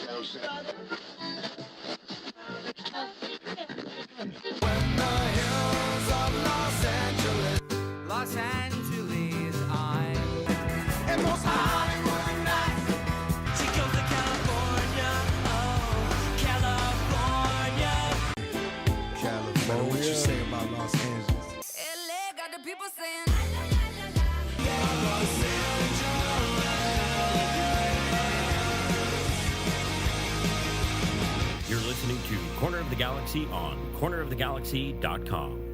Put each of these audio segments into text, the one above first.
Los Angeles, I'm and most Hollywood nights. She goes to California, oh, California. What you say about Los Angeles? LA got the people saying, You're listening to Corner of the Galaxy on cornerofthegalaxy.com.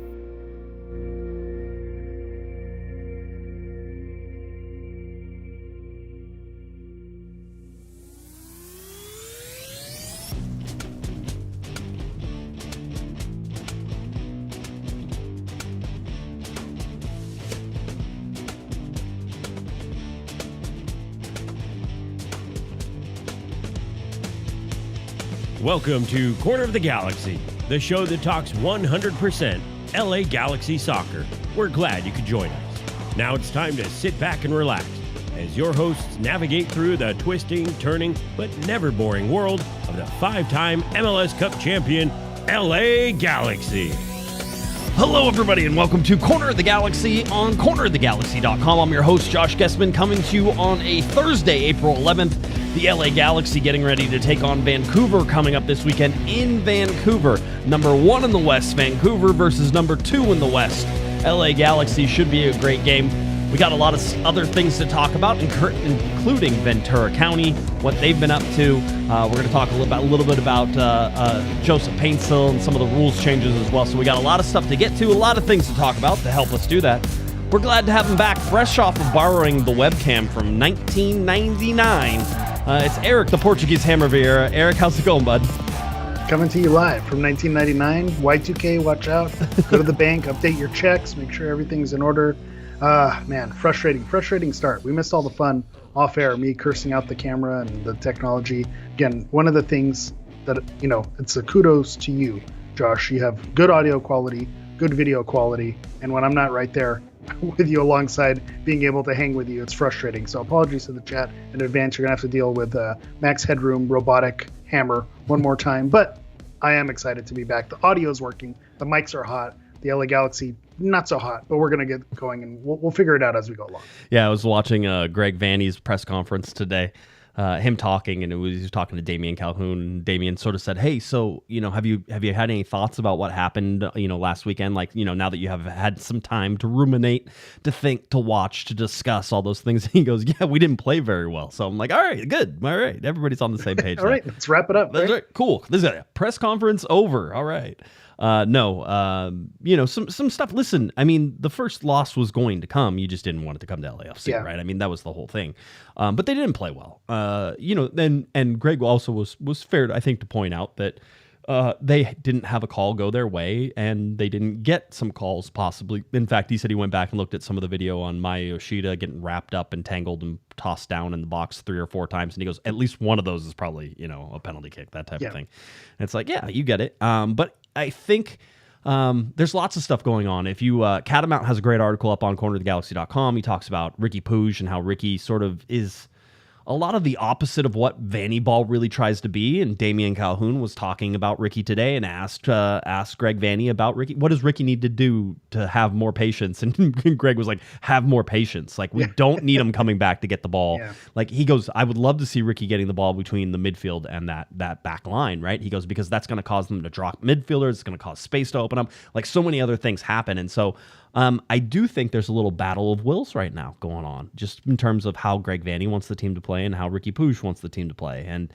Welcome to Corner of the Galaxy, the show that talks 100% LA Galaxy soccer. We're glad you could join us. Now it's time to sit back and relax as your hosts navigate through the twisting, turning, but never boring world of the five-time MLS Cup champion, LA Galaxy. Hello, everybody, and welcome to Corner of the Galaxy on cornerofthegalaxy.com. I'm your host, Josh Guesman, coming to you on a Thursday, April 11th. The LA Galaxy getting ready to take on Vancouver coming up this weekend in Vancouver. Number 1 in the West, Vancouver, versus number 2 in the West. LA Galaxy should be a great game. We got a lot of other things to talk about, including Ventura County, what they've been up to. We're going to talk a little bit about Joseph Paintsil and some of the rules changes as well. So we got a lot of stuff to get to, a lot of things to talk about to help us do that. We're glad to have him back, fresh off of borrowing the webcam from 1999. It's Eric, the Portuguese Hammer Vieira. Eric, how's it going, bud? Coming to you live from 1999. Y2K, watch out. Go to the bank, update your checks, make sure everything's in order. Man, frustrating start. We missed all the fun off air, me cursing out the camera and the technology. Again, one of the things that, it's a kudos to you, Josh. You have good audio quality, good video quality, and when I'm not right there with you alongside being able to hang with you, it's frustrating. So apologies to the chat in advance. You're gonna have to deal with Max Headroom robotic hammer one more time, but I am excited to be back. The audio is working, the mics are hot, the LA Galaxy not so hot, but we're gonna get going and we'll figure it out as we go along. Yeah, I was watching Greg Vanney's press conference today, him talking, and he was talking to Damian Calhoun, and Damian sort of said, hey, so, have you had any thoughts about what happened, last weekend? Like, now that you have had some time to ruminate, to think, to watch, to discuss all those things. And he goes, yeah, we didn't play very well. So I'm like, all right, good. All right. Everybody's on the same page. All right, let's wrap it up. Right? Cool. This is a press conference over. All right. Some stuff. Listen, I mean, the first loss was going to come. You just didn't want it to come to LAFC, right? I mean, that was the whole thing. But they didn't play well. And Greg also was fair, I think, to point out that they didn't have a call go their way, and they didn't get some calls possibly. In fact, he said he went back and looked at some of the video on Maya Yoshida getting wrapped up and tangled and tossed down in the box 3 or 4 times, and he goes, at least one of those is probably, a penalty kick, that type of thing. And it's like, yeah, you get it. But I think there's lots of stuff going on. If you, Catamount has a great article up on cornerofthegalaxy.com. He talks about Ricky Puig and how Ricky sort of is a lot of the opposite of what Vanny Ball really tries to be. And Damian Calhoun was talking about Ricky today and asked Greg Vanney about Ricky. What does Ricky need to do to have more patience? And Greg was like, have more patience. Like, we don't need him coming back to get the ball. Yeah. Like, he goes, I would love to see Ricky getting the ball between the midfield and that back line, right? He goes, because that's going to cause them to drop midfielders. It's going to cause space to open up. Like, so many other things happen. And so I do think there's a little battle of wills right now going on, just in terms of how Greg Vanney wants the team to play and how Ricky Puig wants the team to play. And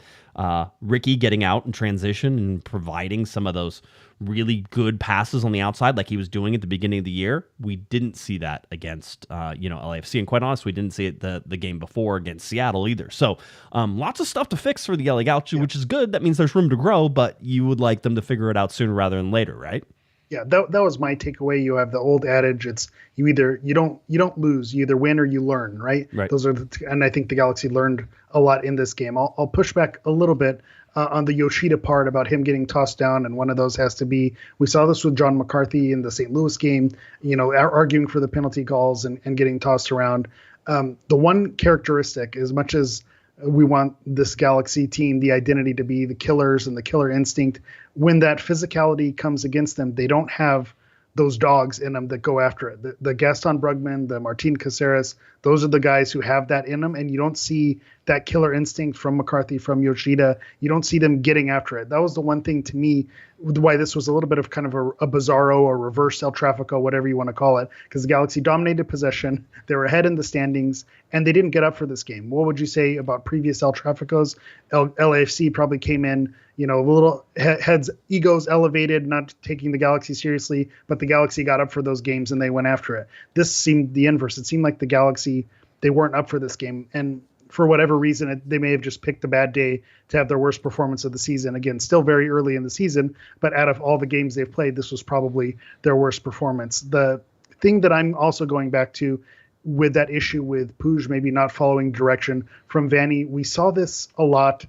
Ricky getting out in transition and providing some of those really good passes on the outside like he was doing at the beginning of the year. We didn't see that against LAFC. And quite honest, we didn't see it the game before against Seattle either. So lots of stuff to fix for the LA Galaxy, which is good. That means there's room to grow, but you would like them to figure it out sooner rather than later, right? Yeah, that was my takeaway. You have the old adage: it's you don't lose, you either win or you learn, right? Those are and I think the Galaxy learned a lot in this game. I'll push back a little bit on the Yoshida part about him getting tossed down, and one of those has to be, we saw this with John McCarthy in the St. Louis game, arguing for the penalty calls and getting tossed around. The one characteristic, as much as we want this Galaxy team, the identity to be the killers and the killer instinct. When that physicality comes against them, they don't have those dogs in them that go after it. The Gaston Brugman, the Martin Caceres, those are the guys who have that in them, and you don't see that killer instinct from McCarthy, from Yoshida. You don't see them getting after it. That was the one thing to me why this was a little bit of kind of a bizarro or reverse El Trafico, whatever you want to call it, because the Galaxy dominated possession. They were ahead in the standings, and they didn't get up for this game. What would you say about previous El Traficos? LAFC probably came in, a little heads, egos elevated, not taking the Galaxy seriously, but the Galaxy got up for those games and they went after it. This seemed the inverse. It seemed like the Galaxy, they weren't up for this game. And for whatever reason, they may have just picked a bad day to have their worst performance of the season. Again, still very early in the season, but out of all the games they've played, this was probably their worst performance. The thing that I'm also going back to with that issue with Puig maybe not following direction from Vanny, we saw this a lot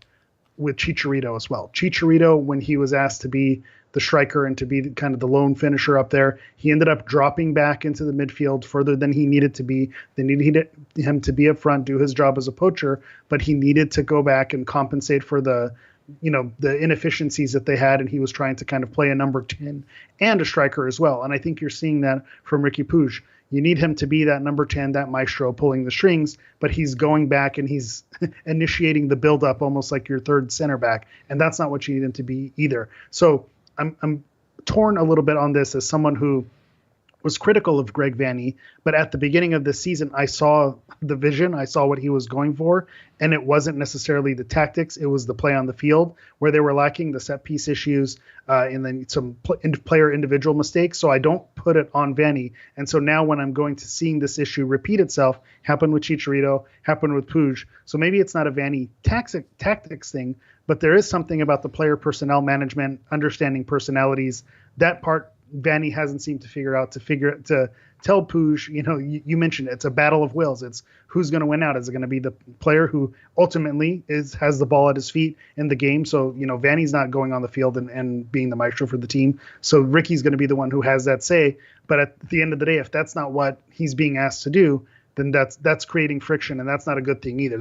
with Chicharito as well. Chicharito, when he was asked to be the striker and to be kind of the lone finisher up there, he ended up dropping back into the midfield further than he needed to be. They needed him to be up front, do his job as a poacher, but he needed to go back and compensate for the inefficiencies that they had, and he was trying to kind of play a number 10 and a striker as well. And I think you're seeing that from Riqui Puig. You need him to be that number 10, that maestro pulling the strings, but he's going back and he's initiating the build-up almost like your third center back, and that's not what you need him to be either. So I'm torn a little bit on this as someone who was critical of Greg Vanney, but at the beginning of the season, I saw the vision, I saw what he was going for, and it wasn't necessarily the tactics, it was the play on the field where they were lacking, the set piece issues, and then some player individual mistakes. So I don't put it on Vanney. And so now when I'm going to seeing this issue repeat itself, happened with Chicharito, happened with Puig. So maybe it's not a Vanney tactics thing, but there is something about the player personnel management, understanding personalities. That part Vanny hasn't seemed to figure out to tell Puig, you mentioned it, it's a battle of wills. It's who's going to win out. Is it going to be the player who ultimately has the ball at his feet in the game? So, Vanny's not going on the field and being the maestro for the team. So Ricky's going to be the one who has that say. But at the end of the day, if that's not what he's being asked to do, then that's creating friction, and that's not a good thing either.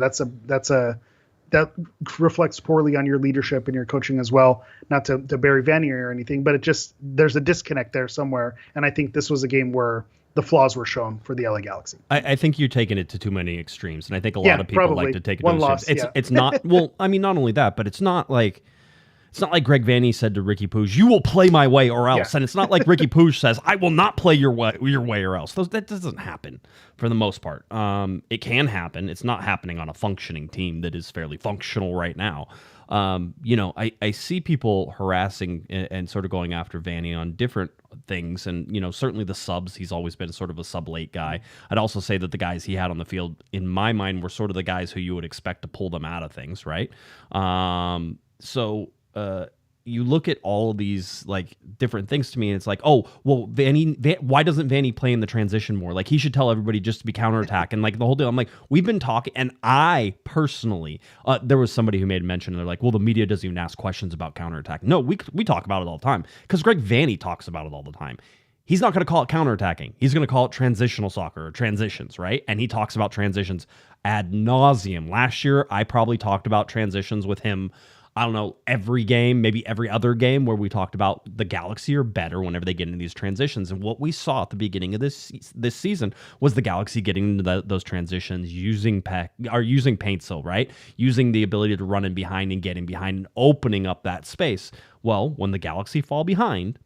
That reflects poorly on your leadership and your coaching as well, not to bury Vanny or anything, but there's a disconnect there somewhere. And I think this was a game where the flaws were shown for the LA Galaxy. I think you're taking it to too many extremes. And I think a lot of people probably like to take it one to loss. It's not, well, I mean, not only that, but it's not like Greg Vanny said to Riqui Puig, you will play my way or else. Yeah. And it's not like Riqui Puig says, I will not play your way or else. That doesn't happen for the most part. It can happen. It's not happening on a functioning team that is fairly functional right now. I see people harassing and sort of going after Vanny on different things. And, certainly the subs, he's always been sort of a sub-late guy. I'd also say that the guys he had on the field, in my mind, were sort of the guys who you would expect to pull them out of things, right? You look at all of these like different things to me, and it's like, oh, well, why doesn't Vanny play in the transition more? Like, he should tell everybody just to be counterattack and like the whole deal. I'm like, we've been talking, and I personally, there was somebody who made a mention, and they're like, well, the media doesn't even ask questions about counterattack. No, we talk about it all the time because Greg Vanny talks about it all the time. He's not going to call it counterattacking. He's going to call it transitional soccer or transitions, right? And he talks about transitions ad nauseum. Last year, I probably talked about transitions with him, I don't know, every game, maybe every other game, where we talked about the Galaxy are better whenever they get into these transitions. And what we saw at the beginning of this season was the Galaxy getting into those transitions, using Paintsil, right? Using the ability to run in behind and get in behind and opening up that space. Well, when the Galaxy fall behind,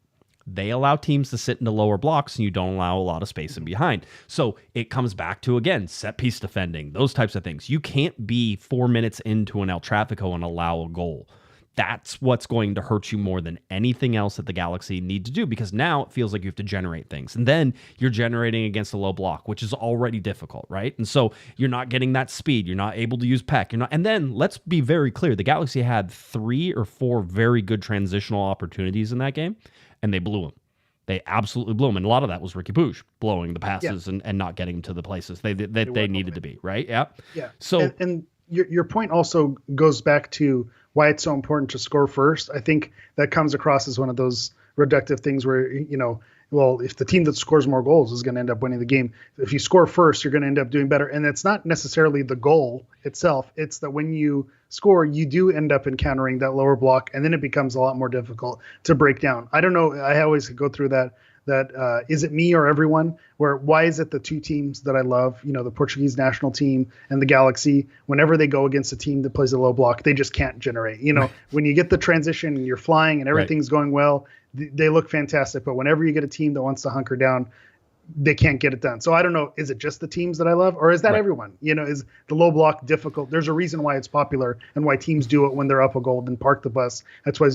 they allow teams to sit in the lower blocks, and you don't allow a lot of space in behind. So it comes back to, again, set piece defending, those types of things. You can't be 4 minutes into an El Trafico and allow a goal. That's what's going to hurt you more than anything else that the Galaxy need to do, because now it feels like you have to generate things. And then you're generating against a low block, which is already difficult, right? And so you're not getting that speed. You're not able to use Peck. And then let's be very clear. The Galaxy had 3 or 4 very good transitional opportunities in that game, and they blew them. They absolutely blew them. And a lot of that was Riqui Puig blowing the passes and not getting them to the places they needed to be, right? Yeah. Yeah. So, and your point also goes back to why it's so important to score first. I think that comes across as one of those reductive things where, well, if the team that scores more goals is going to end up winning the game, if you score first, you're going to end up doing better. And it's not necessarily the goal itself. It's that when you score, you do end up encountering that lower block, and then it becomes a lot more difficult to break down. I don't know. I always go through that is it me or everyone? Why is it the two teams that I love, the Portuguese national team and the Galaxy, whenever they go against a team that plays a low block, they just can't generate. When you get the transition and you're flying and everything's going well, they look fantastic. But whenever you get a team that wants to hunker down, they can't get it done. So I don't know, is it just the teams that I love, or is that everyone? Is the low block difficult? There's a reason why it's popular and why teams do it when they're up a goal and park the bus. That's why,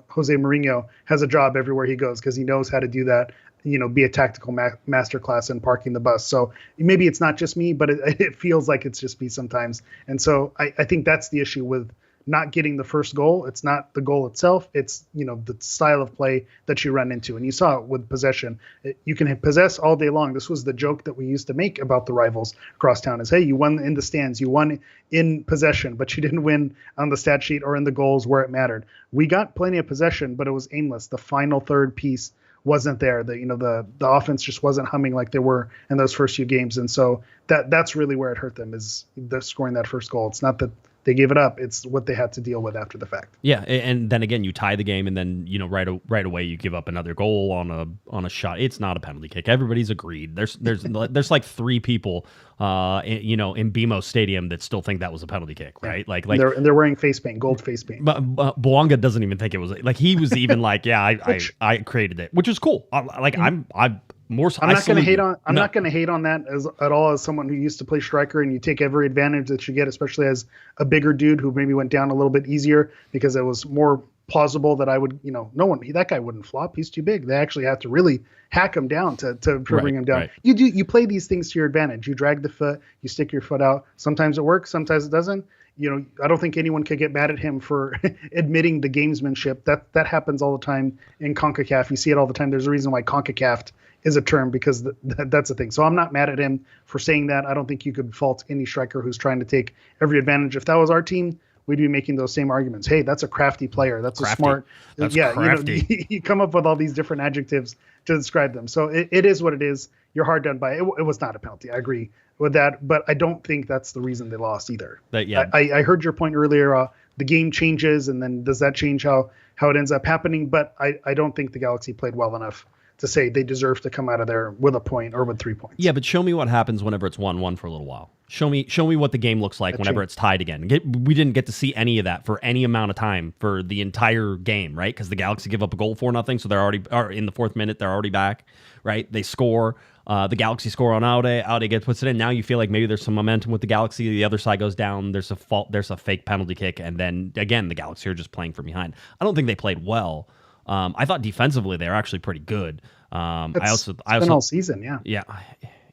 Jose Mourinho has a job everywhere he goes, because he knows how to do that, be a tactical masterclass in parking the bus. So maybe it's not just me, but it feels like it's just me sometimes. And so I think that's the issue with not getting the first goal. It's not the goal itself. It's, the style of play that you run into. And you saw it with possession. You can possess all day long. This was the joke that we used to make about the rivals across town is, hey, you won in the stands, you won in possession, but you didn't win on the stat sheet or in the goals where it mattered. We got plenty of possession, but it was aimless. The final third piece wasn't there. The offense just wasn't humming like they were in those first few games. And so that's really where it hurt them, is they're scoring that first goal. It's not that they gave it up. It's what they had to deal with after the fact. Yeah, and then again, you tie the game, and then right away you give up another goal on a shot. It's not a penalty kick. Everybody's agreed. There's like three people, in BMO Stadium that still think that was a penalty kick, right? Yeah. And they're wearing face paint, gold face paint. But Bouanga doesn't even think it was like he was even like, yeah, I created it, which is cool. I'm not going to hate on. I'm not going to hate on that at all. As someone who used to play striker, and you take every advantage that you get, especially as a bigger dude who maybe went down a little bit easier because it was more plausible that I would, that guy wouldn't flop. He's too big. They actually have to really hack him down to bring him down. Right. You play these things to your advantage. You drag the foot, you stick your foot out. Sometimes it works, sometimes it doesn't. I don't think anyone could get mad at him for admitting the gamesmanship. That happens all the time in CONCACAF. You see it all the time. There's a reason why CONCACAF is a term, because that's a thing. So I'm not mad at him for saying that. I don't think you could fault any striker who's trying to take every advantage. If that was our team, we'd be making those same arguments. Hey, that's a crafty player. That's crafty. A smart. That's crafty. You come up with all these different adjectives to describe them. So it is what it is. You're hard done by. It was not a penalty. I agree with that, but I don't think that's the reason they lost either. I heard your point earlier. The game changes, and then does that change how it ends up happening? But I don't think the Galaxy played well enough to say they deserve to come out of there with a point or with 3 points. Yeah, but show me what happens whenever it's 1-1 for a little while. Show me what the game looks like whenever it's tied again. We didn't get to see any of that for any amount of time for the entire game, right? Because the Galaxy give up a goal 4-0, so they're already in the fourth minute. They're already back, right? They score. The Galaxy score on Aude. Aude puts it in. Now you feel like maybe there's some momentum with the Galaxy. The other side goes down. There's a fault. There's a fake penalty kick, and then again the Galaxy are just playing from behind. I don't think they played well. I thought defensively they were actually pretty good. It's been all season, yeah. Yeah,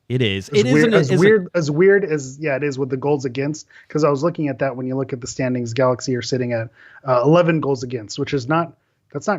it is. As weird as it is with the goals against. Because I was looking at that when you look at the standings, Galaxy are sitting at 11 goals against, which is not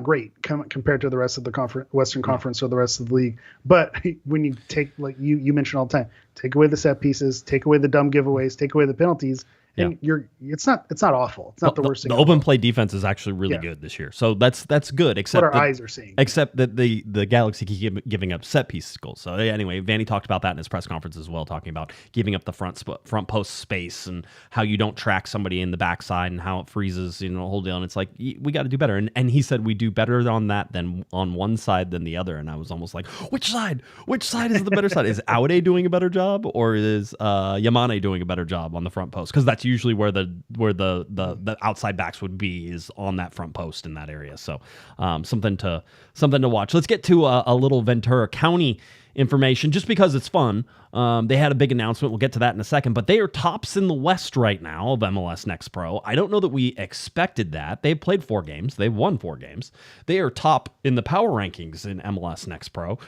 great compared to the rest of the Western Conference or the rest of the league. But when you take, like you mentioned all the time, take away the set pieces, take away the dumb giveaways, take away the penalties. And it's not awful. It's not the worst thing. The open play defense is actually really good this year. So that's good. Except what our eyes are seeing. Except that the Galaxy keep giving up set piece goals. So anyway, Vanny talked about that in his press conference as well, talking about giving up the front post space and how you don't track somebody in the backside and how it freezes, the whole deal. And it's like, we got to do better. And he said we do better on that than on one side than the other. And I was almost like, which side? Which side is the better side? Is Aude doing a better job, or is Yamane doing a better job on the front post? Because that's usually where the outside backs would be, is on that front post in that area. So something to watch. Let's get to a little Ventura County information, just because it's fun. They had a big announcement. We'll get to that in a second, but they are tops in the West right now of MLS Next Pro. I don't know that we expected that. They've played 4 games. They've won 4 games. They are top in the power rankings in MLS Next Pro.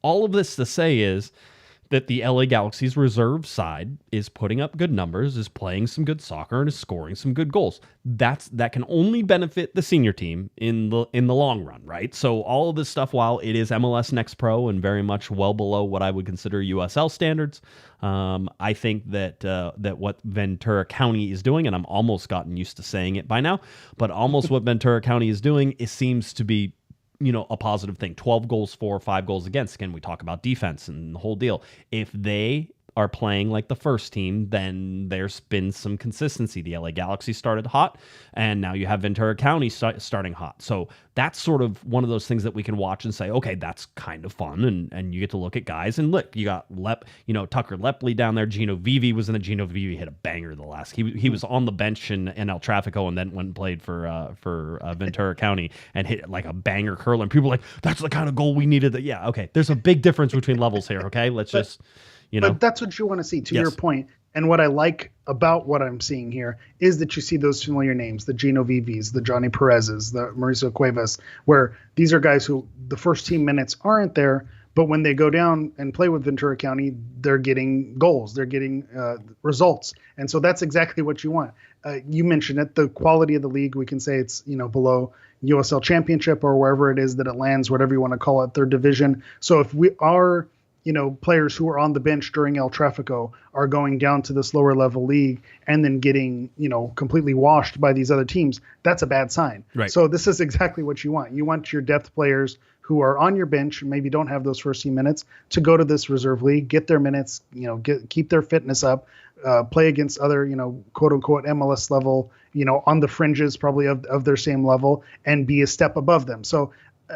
All of this to say is that the LA Galaxy's reserve side is putting up good numbers, is playing some good soccer, and is scoring some good goals. That can only benefit the senior team in the long run, right? So all of this stuff, while it is MLS Next Pro and very much well below what I would consider USL standards, I think that what Ventura County is doing, and I'm almost gotten used to saying it by now, but almost what Ventura County is doing, it seems to be a positive thing. 12 goals for, 5 goals against. Again, we talk about defense and the whole deal. If they are playing like the first team, then there's been some consistency. The LA Galaxy started hot, and now you have Ventura County starting hot. So that's sort of one of those things that we can watch and say, okay, that's kind of fun, and you get to look at guys. And look, you got Tucker Lepley down there. Gino Vivi was in the Gino Vivi hit a banger the last. He was on the bench in El Trafico and then went and played for Ventura County and hit like a banger curler. And people were like, that's the kind of goal we needed. Yeah, okay. There's a big difference between levels here. Okay, let's just. But that's what you want to see, to Yes. your point. And what I like about what I'm seeing here is that you see those familiar names, the Gino Vivis, the Johnny Perez's, the Mauricio Cuevas, where these are guys who the first team minutes aren't there, but when they go down and play with Ventura County, they're getting goals, they're getting results. And so that's exactly what you want. You mentioned it, the quality of the league, we can say it's, below USL Championship or wherever it is that it lands, whatever you want to call it, third division. So if we are players who are on the bench during El Trafico are going down to this lower level league and then getting, completely washed by these other teams, that's a bad sign. Right. So this is exactly what you want. You want your depth players who are on your bench and maybe don't have those first team minutes to go to this reserve league, get their minutes, keep their fitness up, play against other, quote unquote MLS level, on the fringes probably of their same level and be a step above them. So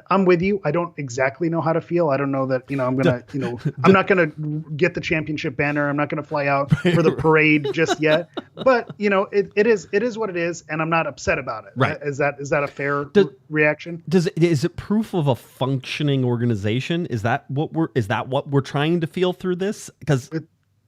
I'm with you. I don't exactly know how to feel. I don't know that, I'm going to, I'm not going to get the championship banner. I'm not going to fly out for the parade just yet, but it is what it is. And I'm not upset about it. Right. Is that a fair reaction? Is it proof of a functioning organization? Is that what we're trying to feel through this? Because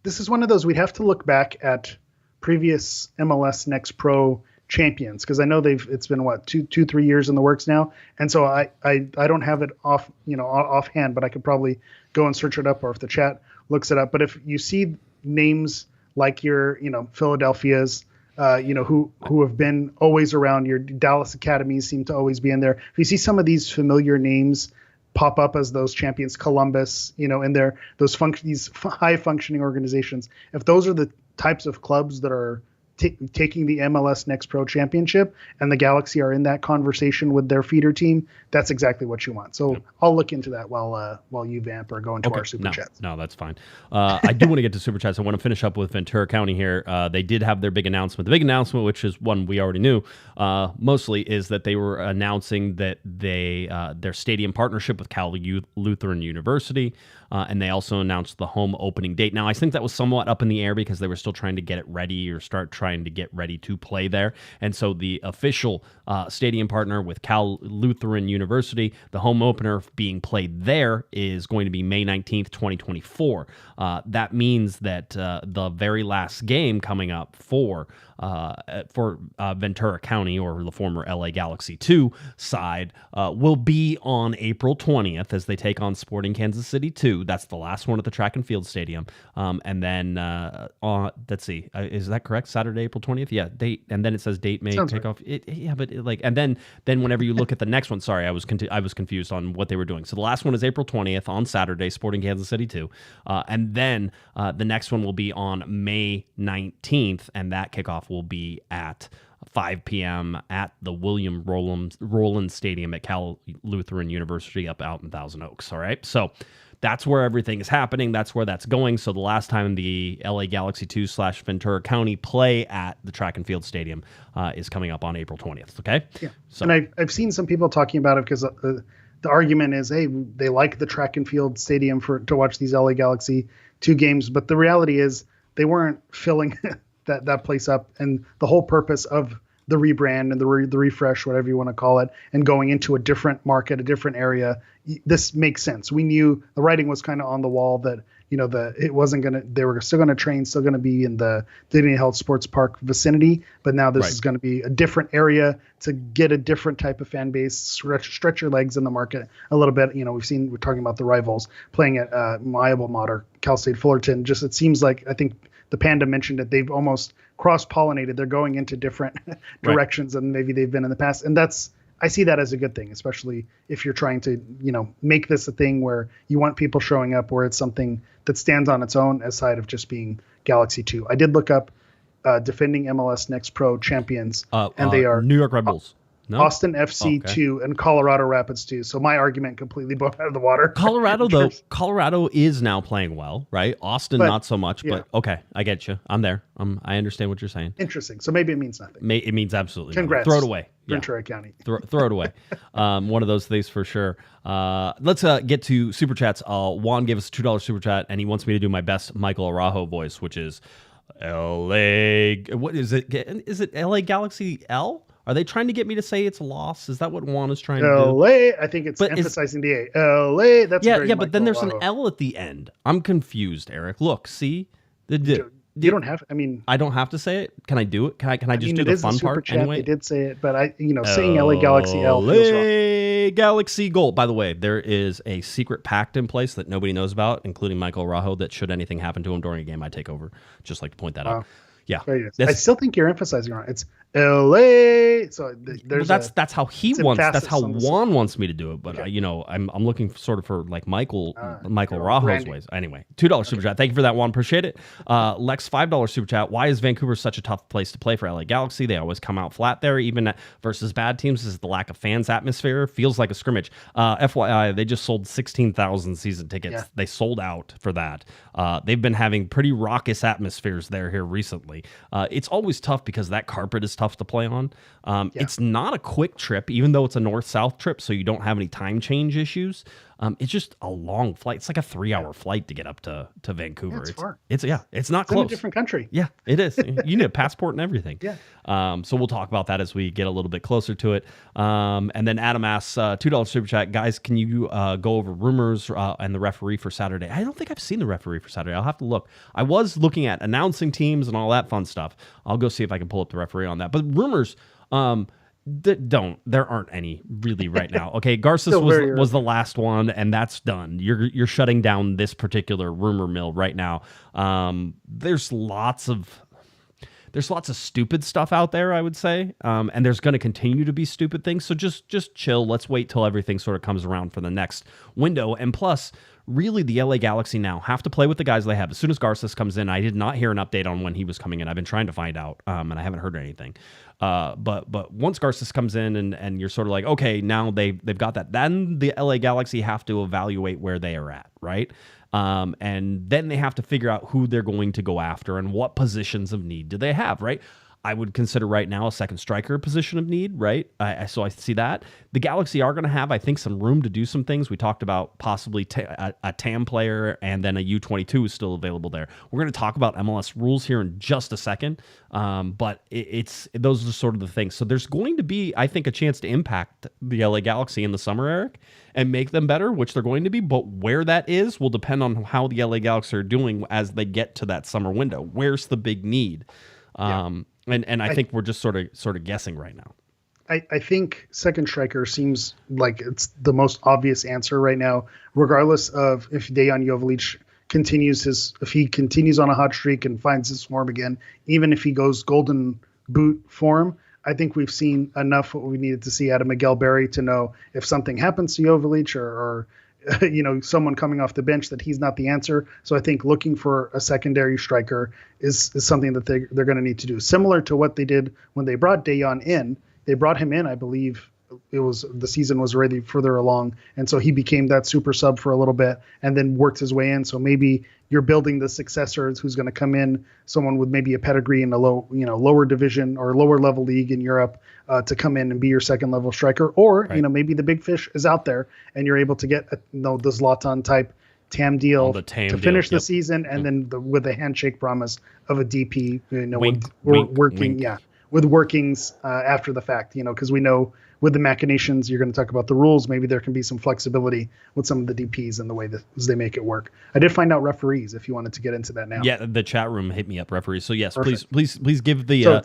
this is one of those, we'd have to look back at previous MLS Next Pro champions, because I know it's been 2-3 years in the works now, and so I don't have it offhand, but I could probably go and search it up, or if the chat looks it up. But if you see names like your Philadelphia's who have been always around, your Dallas Academies seem to always be in there. If you see some of these familiar names pop up as those champions, Columbus, in there, these high functioning organizations, if those are the types of clubs that are taking the MLS Next Pro Championship and the Galaxy are in that conversation with their feeder team, that's exactly what you want. So I'll look into that while you vamp or go into our super chats. No, that's fine. I do want to get to super chats. I want to finish up with Ventura County here. They did have their big announcement. The big announcement, which is one we already knew, mostly, is that they were announcing that their stadium partnership with Cal Lutheran University. And they also announced the home opening date. Now, I think that was somewhat up in the air because they were still trying to get it ready or start trying to get ready to play there. And so the official stadium partner with Cal Lutheran University, the home opener being played there is going to be May 19th, 2024. That means that the very last game coming up for Ventura County, or the former LA Galaxy 2 side, will be on April 20th as they take on Sporting Kansas City 2. That's the last one at the Track and Field Stadium. And then, let's see, is that correct? Saturday, April 20th? Yeah, date. And then it says date may take off. And then whenever you look at the next one, sorry, I was confused on what they were doing. So the last one is April 20th on Saturday, Sporting Kansas City 2. And then the next one will be on May 19th, and that kickoff will be at 5 p.m. at the William Rowland Stadium at Cal Lutheran University out in Thousand Oaks. All right, so that's where everything is happening. That's where that's going. So the last time the LA Galaxy 2 / Ventura County play at the Track and Field Stadium is coming up on April 20th. Okay. Yeah. So, and I've seen some people talking about it because the argument is, hey, they like the Track and Field Stadium to watch these LA Galaxy 2 games, but the reality is they weren't filling that place up, and the whole purpose of the rebrand and the refresh, whatever you want to call it, and going into a different market, a different area, this makes sense. We knew the writing was kind of on the wall that it wasn't gonna. They were still gonna train, still gonna be in the Dignity Health Sports Park vicinity, but now this is going to be a different area to get a different type of fan base, stretch your legs in the market a little bit. We're talking about the rivals playing at my alma mater, Cal State Fullerton. Just, it seems like, I think the Panda mentioned that they've almost cross-pollinated. They're going into different directions than maybe they've been in the past. And I see that as a good thing, especially if you're trying to, make this a thing where you want people showing up, where it's something that stands on its own aside of just being Galaxy 2. I did look up defending MLS Next Pro champions, and they are New York Red Bulls. No? Austin FC 2, and Colorado Rapids 2. So my argument completely blew out of the water. Colorado, though, Colorado is now playing well, right? Austin, not so much, but okay, I get you. I'm there. I understand what you're saying. Interesting. So maybe it means nothing. It means absolutely Congrats. nothing. Throw it away. Ventura County. Throw it away. One of those things for sure. Let's get to super chats. Juan gave us a $2 super chat, and he wants me to do my best Michael Araujo voice, which is LA. What is it? Is it LA Galaxy L? Are they trying to get me to say it's a loss? Is that what Juan is trying to do? LA, I think it's emphasizing the A. LA, that's very but then there's Araujo. an L at the end. I'm confused, Eric. Look, see? You don't have. I don't have to say it. Can I do it? Can I just do the fun part chat, anyway? They did say it, but saying LA Galaxy L feels wrong. LA Galaxy Gold. By the way, there is a secret pact in place that nobody knows about, including Michael Araujo, that should anything happen to him during a game, I take over. Just like to point that out. Yeah, I still think you're emphasizing wrong. It's LA. So that's how he wants. That's how Juan wants me to do it. But I'm looking sort of for like Michael Araujo's ways. Anyway, $2 super chat. Thank you for that, Juan. Appreciate it. Lex, $5 super chat. Why is Vancouver such a tough place to play for LA Galaxy? They always come out flat there, even versus bad teams. This is the lack of fans atmosphere. Feels like a scrimmage. FYI, they just sold 16,000 season tickets. Yeah. They sold out for that. They've been having pretty raucous atmospheres here recently. It's always tough because that carpet is tough to play on. It's not a quick trip, even though it's a north-south trip, so you don't have any time change issues. It's just a long flight. It's like a 3-hour flight to get up to Vancouver. It's far. It's not It's close. in a different country. Yeah, it is. You need a passport and everything. Yeah. So we'll talk about that as we get a little bit closer to it. And then Adam asks, $2 super chat. Guys, can you go over rumors and the referee for Saturday? I don't think I've seen the referee for Saturday. I'll have to look. I was looking at announcing teams and all that fun stuff. I'll go see if I can pull up the referee on that. But rumors, there aren't any really right now. Okay, Garces was the last one, and that's done. You're shutting down this particular rumor mill right now. There's lots of stupid stuff out there, I would say, and there's going to continue to be stupid things. So just chill. Let's wait till everything sort of comes around for the next window. And plus, really, the LA Galaxy now have to play with the guys they have. As soon as Garces comes in, I did not hear an update on when he was coming in. I've been trying to find out, and I haven't heard anything. But once Garces comes in and you're sort of like, okay, now they've got that, then the LA Galaxy have to evaluate where they are at, right? And then they have to figure out who they're going to go after and what positions of need do they have, right? I would consider right now a second striker position of need, right? So I see that. The Galaxy are going to have, I think, some room to do some things. We talked about possibly a TAM player, and then a U22 is still available there. We're going to talk about MLS rules here in just a second, but those are sort of the things. So there's going to be, I think, a chance to impact the LA Galaxy in the summer, Eric, and make them better, which they're going to be. But where that is will depend on how the LA Galaxy are doing as they get to that summer window. Where's the big need? And I think we're just sort of guessing right now. I think second striker seems like it's the most obvious answer right now, regardless of if Dejan Joveljic continues on a hot streak and finds his form again, even if he goes golden boot form. I think we've seen enough what we needed to see out of Miguel Berry to know if something happens to Joveljic or someone coming off the bench, that he's not the answer. So I think looking for a secondary striker is something that they're going to need to do. Similar to what they did when they brought Dejan in. They brought him in, I believe the season was already further along. And so he became that super sub for a little bit and then worked his way in. So maybe you're building the successor who's going to come in, someone with maybe a pedigree in a lower division or lower level league in Europe, to come in and be your second level striker. Or, right, maybe the big fish is out there and you're able to get the Zlatan type TAM deal to finish the season. And then with the handshake promise of a DP, with workings after the fact, because we know with the machinations, you're going to talk about the rules. Maybe there can be some flexibility with some of the DPs and the way that they make it work. I did find out referees, if you wanted to get into that now. Yeah, the chat room hit me up, referees. So yes, Perfect. please give the.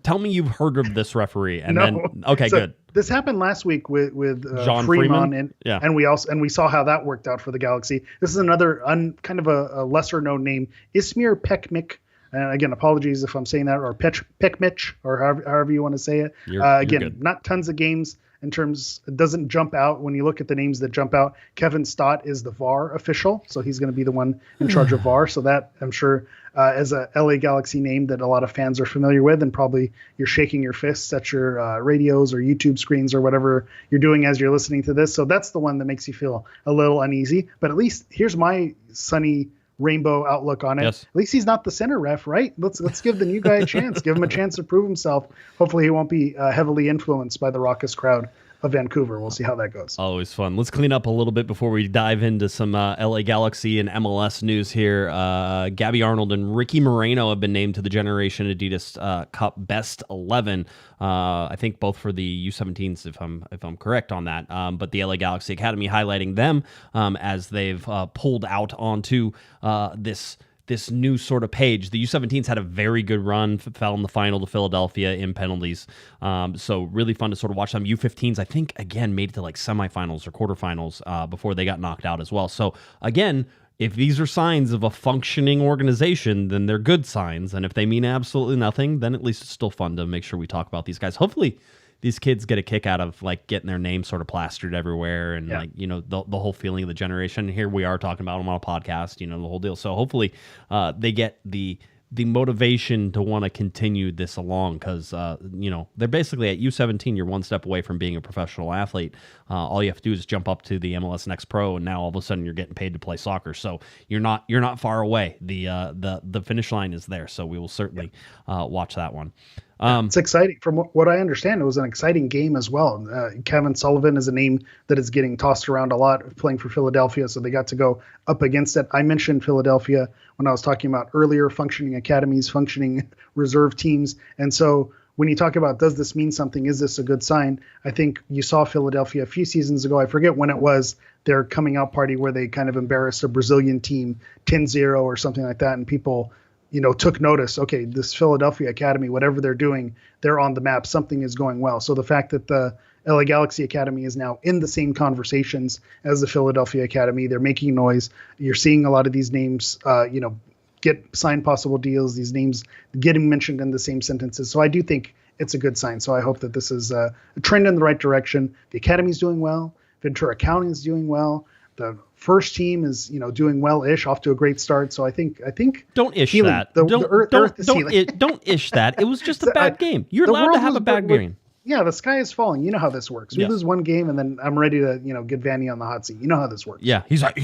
Tell me you've heard of this referee, and good. This happened last week with John Freeman, and we saw how that worked out for the Galaxy. This is another kind of a lesser known name, Ismir Pekmik. And again, apologies if I'm saying that, or Pekmich, or however you want to say it. You're again, good. not tons of games in terms, it doesn't jump out when you look at the names that jump out. Kevin Stott is the VAR official, so he's going to be the one in charge of VAR. So that, I'm sure, as a LA Galaxy name that a lot of fans are familiar with, and probably you're shaking your fists at your radios or YouTube screens or whatever you're doing as you're listening to this. So that's the one that makes you feel a little uneasy. But at least here's my sunny rainbow outlook on it. Yes. At least he's not the center ref, right? Let's give the new guy a chance. Give him a chance to prove himself. Hopefully he won't be heavily influenced by the raucous crowd of Vancouver. We'll see how that goes. Always fun. Let's clean up a little bit before we dive into some LA Galaxy and MLS news here. Gabby Arnold and Ricky Moreno have been named to the Generation Adidas Cup Best 11. I think both for the U17s, if I'm correct on that. But the LA Galaxy Academy highlighting them as they've pulled out onto this new sort of page. The U17s had a very good run, fell in the final to Philadelphia in penalties. So really fun to sort of watch them. U15s, I think, again, made it to like semifinals or quarterfinals before they got knocked out as well. So again, if these are signs of a functioning organization, then they're good signs. And if they mean absolutely nothing, then at least it's still fun to make sure we talk about these guys. Hopefully these kids get a kick out of like getting their name sort of plastered everywhere and like, you know, the whole feeling of the generation. Here we are talking about them on a podcast, you know, the whole deal. So hopefully they get the motivation to want to continue this along because, you know, they're basically at U17, you're one step away from being a professional athlete. All you have to do is jump up to the MLS Next Pro, and now all of a sudden you're getting paid to play soccer. So you're not far away. The finish line is there. So we will certainly watch that one. It's exciting. From what I understand, it was an exciting game as well. Kevin Sullivan is a name that is getting tossed around a lot, playing for Philadelphia, so they got to go up against it. I mentioned Philadelphia when I was talking about earlier functioning academies, functioning reserve teams. And so when you talk about, does this mean something? Is this a good sign? I think you saw Philadelphia a few seasons ago. I forget when it was, their coming out party where they kind of embarrassed a Brazilian team 10-0 or something like that. And people, you know, took notice. Okay, this Philadelphia Academy, whatever they're doing, they're on the map. Something is going well. So the fact that the LA Galaxy Academy is now in the same conversations as the Philadelphia Academy, they're making noise. You're seeing a lot of these names, you know, get signed possible deals. These names getting mentioned in the same sentences. So I do think it's a good sign. So I hope that this is a trend in the right direction. The Academy's doing well. Ventura County is doing well. The first team is, you know, doing well-ish, off to a great start. So I think don't ish healing. that. The earth is healing. Don't ish that. It was just a bad game. You're allowed to have a bad game. Yeah, the sky is falling. You know how this works. We lose one game, and then I'm ready to, you know, get Vanny on the hot seat. You know how this works. Yeah, he's out.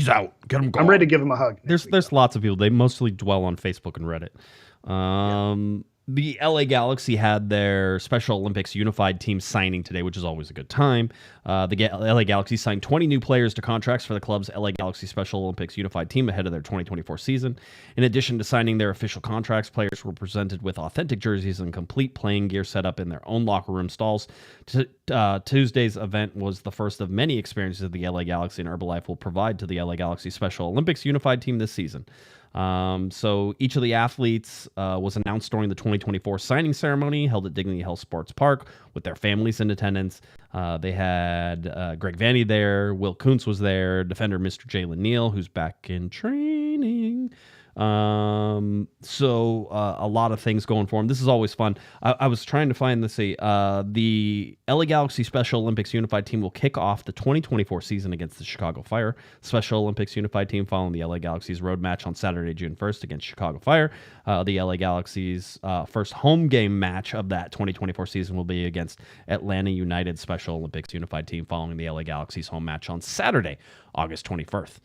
Get him going. I'm ready to give him a hug. There's lots of people. They mostly dwell on Facebook and Reddit. The LA Galaxy had their Special Olympics unified team signing today, which is always a good time. The LA Galaxy signed 20 new players to contracts for the club's LA Galaxy Special Olympics unified team ahead of their 2024 season. In addition to signing their official contracts, players were presented with authentic jerseys and complete playing gear set up in their own locker room stalls. Tuesday's event was the first of many experiences the LA Galaxy and Herbalife will provide to the LA Galaxy Special Olympics unified team this season. So each of the athletes was announced during the 2024 signing ceremony held at Dignity Health Sports Park with their families in attendance. They had Greg Vanny there. Will Kuntz was there. Defender Mr. Jalen Neal, who's back in training. So a lot of things going for him. This is always fun. I was trying to find the LA Galaxy Special Olympics Unified Team will kick off the 2024 season against the Chicago Fire. Special Olympics Unified Team following the LA Galaxy's road match on Saturday, June 1st against Chicago Fire. The LA Galaxy's first home game match of that 2024 season will be against Atlanta United Special Olympics Unified Team following the LA Galaxy's home match on Saturday, August 24th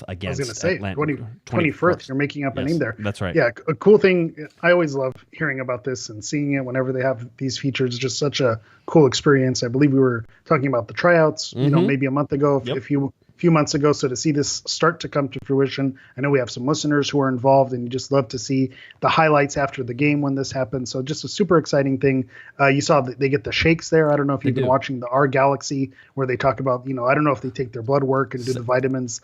against I was going to say, Atlanta. 21st. You're making up a name there. That's right. Yeah, a cool thing. I always love hearing about this and seeing it whenever they have these features. It's just such a cool experience. I believe we were talking about the tryouts, you know, maybe a month ago, a few months ago. So to see this start to come to fruition, I know we have some listeners who are involved, and you just love to see the highlights after the game when this happens. So just a super exciting thing. You saw that they get the shakes there. I don't know if you've been watching the Our Galaxy, where they talk about, you know, I don't know if they take their blood work and do the vitamins,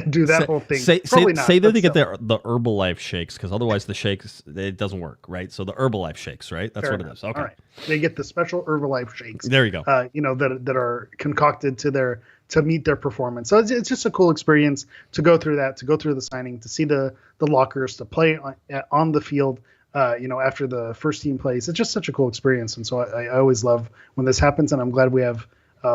do that whole thing. Say that they get the Herbalife shakes, because otherwise the shakes, it doesn't work, right? So the Herbalife shakes, right? That's what it is. Okay. All right. They get the special Herbalife shakes. There you go. You know, that are concocted to meet their performance. So it's just a cool experience to go through that, to go through the signing, to see the lockers, to play on the field. after the first team plays. It's just such a cool experience. And so I always love when this happens, and I'm glad we have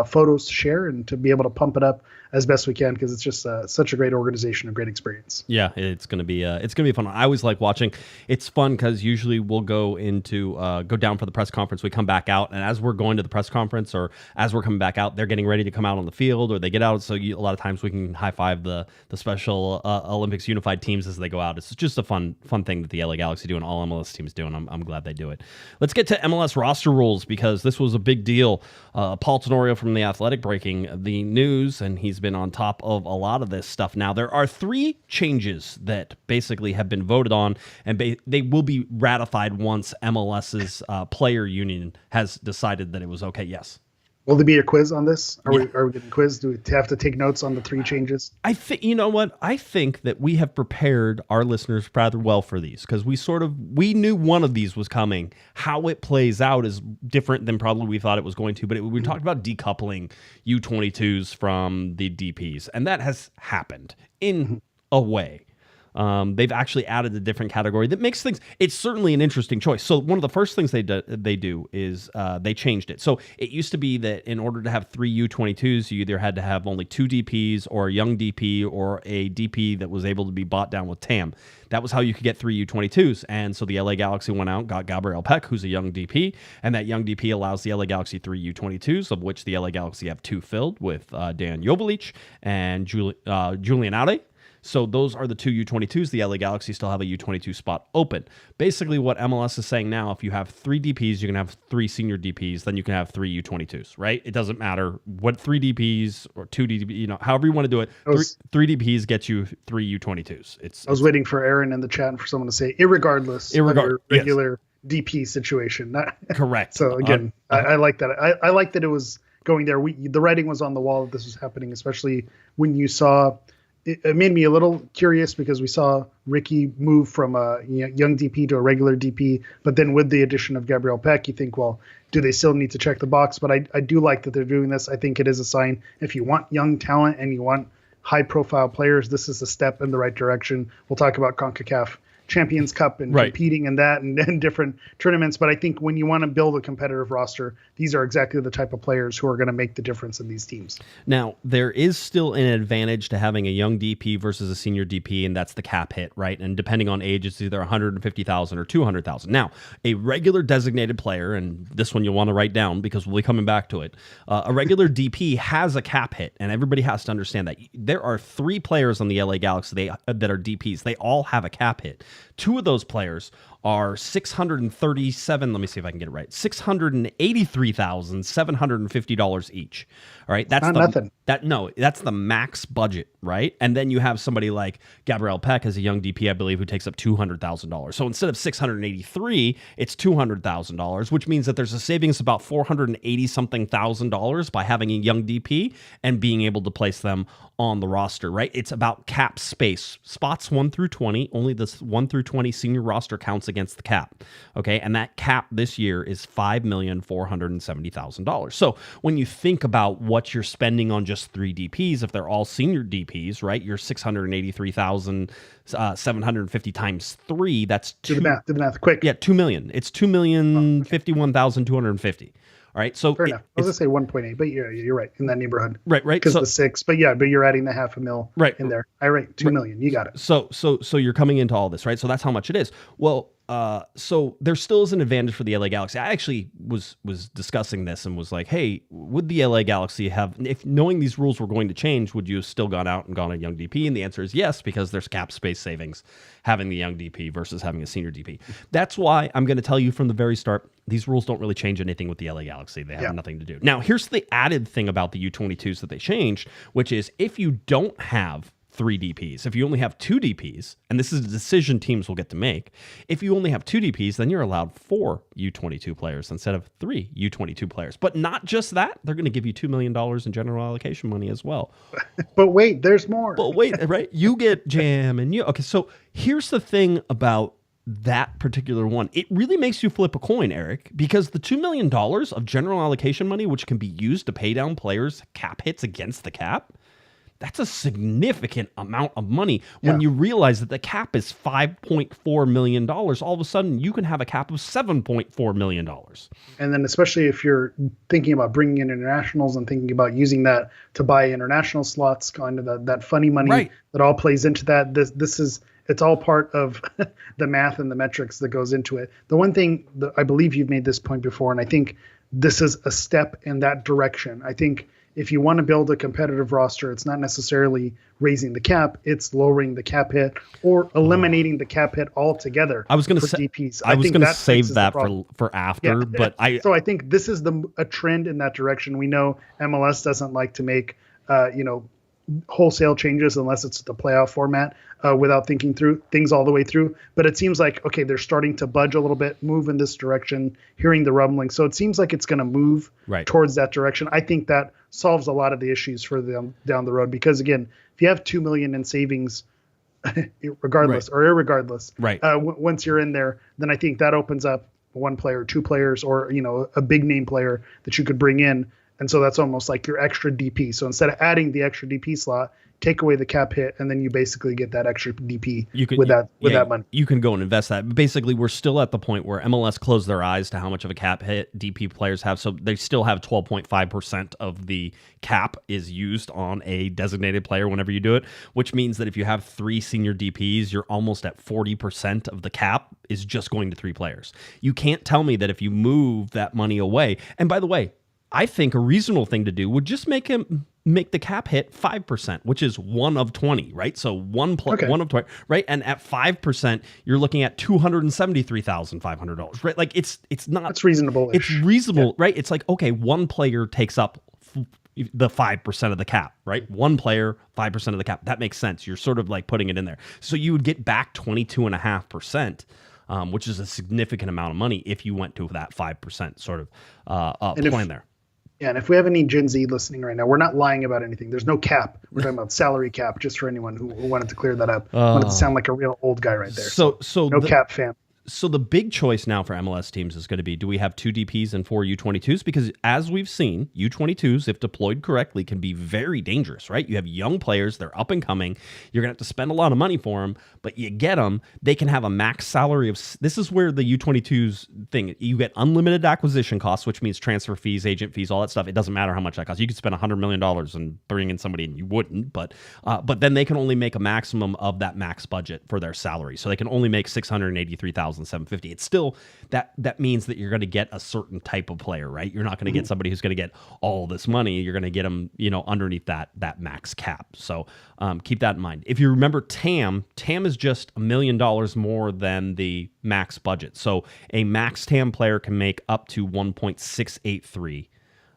photos to share and to be able to pump it up as best we can, because it's just such a great organization, a great experience. Yeah, it's gonna be fun. I always like watching. It's fun because usually we'll go down for the press conference. We come back out, and as we're going to the press conference or as we're coming back out, they're getting ready to come out on the field, or they get out. So a lot of times we can high five the Special Olympics unified teams as they go out. It's just a fun thing that the LA Galaxy do and all MLS teams do, and I'm glad they do it. Let's get to MLS roster rules, because this was a big deal. Paul Tenorio from The Athletic breaking the news, and he's been on top of a lot of this stuff. Now, there are 3 changes that basically have been voted on, and they will be ratified once MLS's player union has decided that it was okay. Yes. Will there be a quiz on this? Are we getting quizzed? Do we have to take notes on the 3 changes? I think, you know what? I think that we have prepared our listeners rather well for these, because we knew one of these was coming. How it plays out is different than probably we thought it was going to, but we talked about decoupling U22s from the DPs, and that has happened in a way. They've actually added a different category that makes things. It's certainly an interesting choice. So one of the first things they do is they changed it. So it used to be that in order to have 3 U22s, you either had to have only 2 DPs or a young DP or a DP that was able to be bought down with TAM. That was how you could get 3 U22s. And so the LA Galaxy went out and got Gabriel Peck, who's a young DP, and that young DP allows the LA Galaxy 3 U22s, of which the LA Galaxy have 2 filled with Dan Jovalic and Julian Aure. So those are the 2 U22s. The LA Galaxy still have a U22 spot open. Basically, what MLS is saying now, if you have 3 DPs, you can have 3 senior DPs, then you can have 3 U22s, right? It doesn't matter what 3 DPs or 2 DPs, however you want to do it. 3 DPs gets you 3 U22s. I was waiting for Aaron in the chat and for someone to say, irregardless of your regular DP situation. Correct. So again, I like that. I like that it was going there. The writing was on the wall that this was happening, especially when you saw. It made me a little curious because we saw Ricky move from a young DP to a regular DP, but then with the addition of Gabriel Peck, you think, well, do they still need to check the box? But I do like that they're doing this. I think it is a sign. If you want young talent and you want high-profile players, this is a step in the right direction. We'll talk about CONCACAF Champions Cup and competing in that and different tournaments. But I think when you want to build a competitive roster, these are exactly the type of players who are going to make the difference in these teams. Now, there is still an advantage to having a young DP versus a senior DP, and that's the cap hit, right? And depending on age, it's either $150,000 or $200,000. Now, a regular designated player, and this one you'll want to write down because we'll be coming back to it, a regular DP has a cap hit, and everybody has to understand that. There are 3 players on the LA Galaxy that are DPs. They all have a cap hit. 2 of those players are $637. Let me see if I can get it right. $683,750 each. All right, that's nothing. That's the max budget, right? And then you have somebody like Gabriel Peck as a young DP, I believe, who takes up $200,000. So instead of $683, it's $200,000, which means that there's a savings about $480 something thousand by having a young DP and being able to place them on the roster, right? It's about cap space. Spots 1 through 20, only this 1 through 20 senior roster counts against the cap, okay? And that cap this year is $5,470,000. So when you think about what you're spending on just 3 DPs, if they're all senior DPs, right, you're $683,750 times 3, that's do the math quick. Yeah, $2 million. It's $2,051,250. All right, so fair enough. I was gonna say 1.8, but you're right in that neighborhood. Right. Because the 6, but you're adding the $500,000 in there. All right, $2 million. You got it. So you're coming into all this, right? So that's how much it is. Well, so there still is an advantage for the LA Galaxy. I actually was discussing this and was like, hey, would the LA Galaxy have, if knowing these rules were going to change, would you have still gone out and gone a young DP? And the answer is yes, because there's cap space savings having the young DP versus having a senior DP. That's why I'm going to tell you from the very start, these rules don't really change anything with the LA Galaxy. They have nothing to do. Now, here's the added thing about the U22s that they changed, which is if you don't have 3 DPs, if you only have 2 DPs, and this is a decision teams will get to make, if you only have 2 DPs, then you're allowed 4 U22 players instead of 3 U22 players. But not just that, they're going to give you $2 million in general allocation money as well. But wait, there's more. But wait, right? You get Jam and you. Okay, so here's the thing about that particular one. It really makes you flip a coin, Eric, because the $2 million of general allocation money, which can be used to pay down players' cap hits against the cap, That's a significant amount of money when you realize that the cap is $5.4 million. All of a sudden, you can have a cap of $7.4 million. And then especially if you're thinking about bringing in internationals and thinking about using that to buy international slots, kind of that funny money that all plays into that. It's all part of the math and the metrics that goes into it. The one thing that I believe you've made this point before, and I think this is a step in that direction. I think if you want to build a competitive roster, it's not necessarily raising the cap, it's lowering the cap hit or eliminating the cap hit altogether. I was going to say DPs. I was going to save that for after, but so I think this is a trend in that direction. We know MLS doesn't like to make wholesale changes unless it's the playoff format without thinking through things all the way through. But it seems like, okay, they're starting to budge a little bit, move in this direction, hearing the rumbling. So it seems like it's going to move towards that direction. I think that solves a lot of the issues for them down the road, because again, if you have $2 million in savings, regardless or irregardless, once you're in there, then I think that opens up one player, two players, or, a big name player that you could bring in. And so that's almost like your extra DP. So instead of adding the extra DP slot, take away the cap hit, and then you basically get that extra DP with that money. You can go and invest that. But basically, we're still at the point where MLS closed their eyes to how much of a cap hit DP players have. So they still have 12.5% of the cap is used on a designated player whenever you do it, which means that if you have 3 senior DPs, you're almost at 40% of the cap is just going to 3 players. You can't tell me that if you move that money away, and by the way, I think a reasonable thing to do would just make the cap hit 5%, which is 1 of 20, right? So 1 of 20, right? And at 5%, you're looking at $273,500, right? Like it's not. That's reasonable. It's reasonable, right? It's like, okay, one player takes up the 5% of the cap, right? One player, 5% of the cap. That makes sense. You're sort of like putting it in there. So you would get back 22.5%. Which is a significant amount of money if you went to that 5% sort of plan there. Yeah, and if we have any Gen Z listening right now, we're not lying about anything. There's no cap. We're talking about salary cap, just for anyone who wanted to clear that up. Wanted to sound like a real old guy right there. So no cap fam. So the big choice now for MLS teams is going to be, do we have 2 DPs and 4 U22s? Because as we've seen, U22s, if deployed correctly, can be very dangerous, right? You have young players, they're up and coming. You're going to have to spend a lot of money for them, but you get them. They can have a max salary of, this is where the U22s thing, you get unlimited acquisition costs, which means transfer fees, agent fees, all that stuff. It doesn't matter how much that costs. You could spend $100 million and bring in somebody and you wouldn't, but then they can only make a maximum of that max budget for their salary. So they can only make $683,750. It's still that means that you're going to get a certain type of player, right? You're not going to get somebody who's going to get all this money. You're going to get them, underneath that max cap. So keep that in mind. If you remember TAM is just $1 million more than the max budget. So a max TAM player can make up to $1.683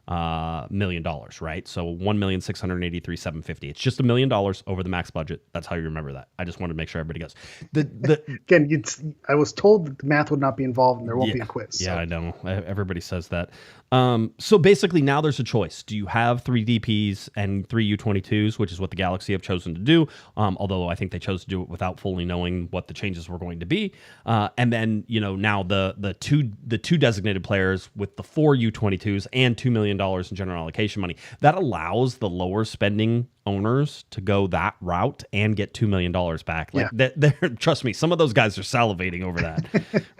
$1 million, right? So $1,683,750. It's just $1 million over the max budget. That's how you remember that. I just wanted to make sure everybody goes. Again, I was told that the math would not be involved and there won't be a quiz. So. Yeah, I know. Everybody says that. So basically now there's a choice. Do you have 3 DPs and 3 U22s, which is what the Galaxy have chosen to do? Although I think they chose to do it without fully knowing what the changes were going to be. And then, now the two designated players with the 4 U22s and $2 million in general allocation money, that allows the lower spending owners to go that route and get $2 million back. Like trust me, some of those guys are salivating over that.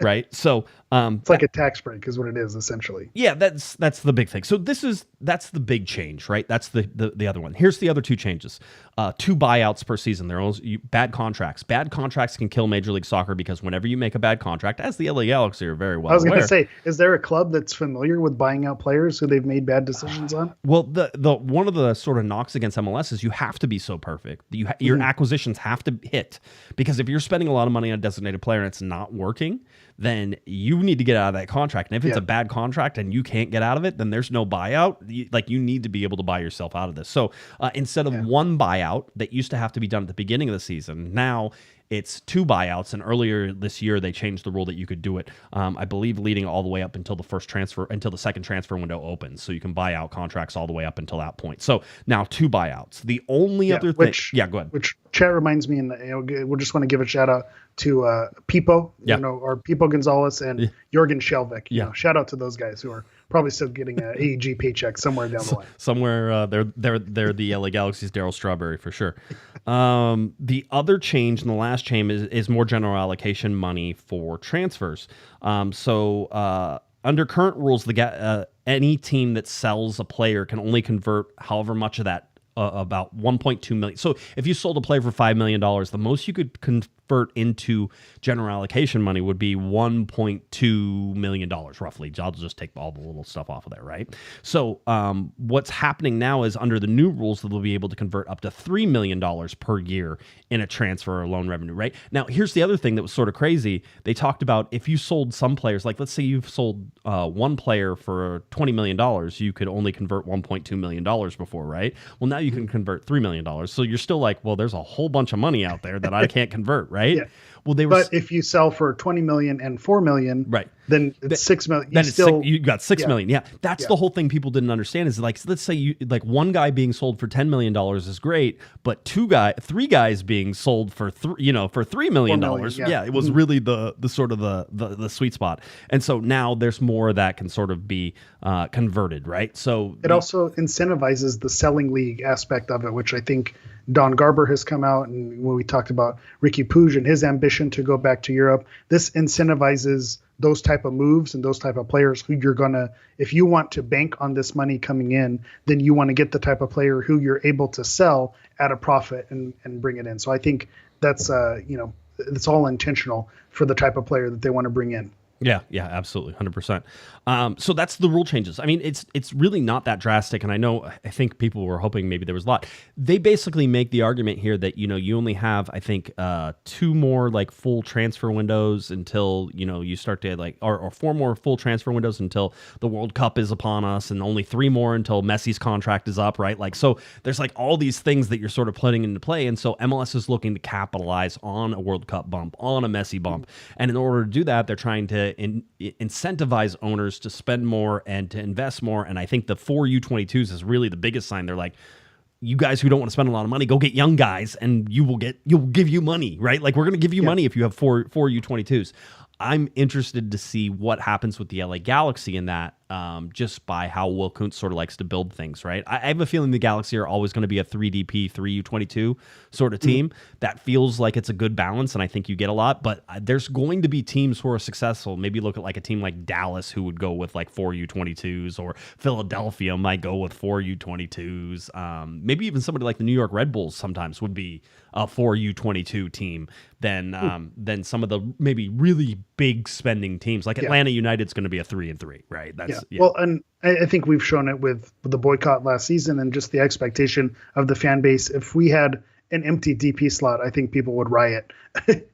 Right. So it's like a tax break is what it is essentially. Yeah, that's the big thing. So that's the big change, right? That's the other one. Here's the other 2 changes. 2 buyouts per season. They're bad contracts. Bad contracts can kill Major League Soccer because whenever you make a bad contract, as the LA Galaxy are very well aware. I was going to say, is there a club that's familiar with buying out players who they've made bad decisions on? Well, the one of the sort of knocks against MLS is you have to be so perfect. Your acquisitions have to hit, because if you're spending a lot of money on a designated player and it's not working, then you need to get out of that contract. And if it's a bad contract and you can't get out of it, then there's no buyout. You need to be able to buy yourself out of this. So instead of 1 buyout that used to have to be done at the beginning of the season, now it's 2 buyouts. And earlier this year, they changed the rule that you could do it, I believe, leading all the way up until the second transfer window opens. So you can buy out contracts all the way up until that point. So now 2 buyouts. The only other thing. Go ahead. Which chat reminds me, and we'll just want to give a shout out to Pipo, or Pipo Gonzalez and Jorgen Shelvik. Shout out to those guys who are probably still getting an AEG paycheck somewhere down the line. Somewhere they're the LA Galaxy's Darryl Strawberry for sure. The other change in the last change is more general allocation money for transfers. Under current rules, any team that sells a player can only convert however much of that, about 1.2 million. So if you sold a player for $5 million, the most you could convert into general allocation money would be $1.2 million roughly. I'll just take all the little stuff off of there, right? So what's happening now is under the new rules that they'll be able to convert up to $3 million per year in a transfer or loan revenue, right? Now, here's the other thing that was sort of crazy. They talked about if you sold some players, like let's say you've sold one player for $20 million, you could only convert $1.2 million before, right? Well, now you can convert $3 million. So you're still like, well, there's a whole bunch of money out there that I can't convert, right? Yeah. Well, but if you sell for 20 million and 4 million, right, then it's 6 million. You got 6 million. Yeah, that's the whole thing people didn't understand is like, let's say you like one guy being sold for $10 million is great, but three guys being sold for $3 million. Yeah, it was really the sort of the sweet spot. And so now there's more that can sort of be converted, right? So it also incentivizes the selling league aspect of it, which I think Don Garber has come out, and when we talked about Ricky Puig and his ambition to go back to Europe, this incentivizes those type of moves and those type of players who you're gonna, if you want to bank on this money coming in, then you want to get the type of player who you're able to sell at a profit and bring it in. So I think that's it's all intentional for the type of player that they want to bring in. Yeah, absolutely, 100%. So that's the rule changes. I mean, it's really not that drastic, and I think people were hoping maybe there was a lot. They basically make the argument here that you only have, I think, 2 more like full transfer windows until you start to or 4 more full transfer windows until the World Cup is upon us, and only 3 more until Messi's contract is up, right? Like, so there's like all these things that you're sort of putting into play, and so MLS is looking to capitalize on a World Cup bump, on a Messi bump, and in order to do that, they're trying to incentivize owners to spend more and to invest more. And I think the 4 U22s is really the biggest sign. They're like, you guys who don't want to spend a lot of money, go get young guys and you'll give you money, right? Like, we're going to give you money if you have four U22s. I'm interested to see what happens with the LA Galaxy in that, just by how Will Kuntz sort of likes to build things, right? I have a feeling the Galaxy are always going to be a 3DP, 3U22 sort of team. That feels like it's a good balance, and I think you get a lot, but there's going to be teams who are successful. Maybe look at like a team like Dallas who would go with like 4 U22s, or Philadelphia might go with 4 U22s. Maybe even somebody like the New York Red Bulls sometimes would be a 4 U22 team than some of the maybe really big spending teams. Like Atlanta United's going to be a 3-3, right? That's Well, and I think we've shown it with the boycott last season and just the expectation of the fan base. If we had an empty DP slot, I think people would riot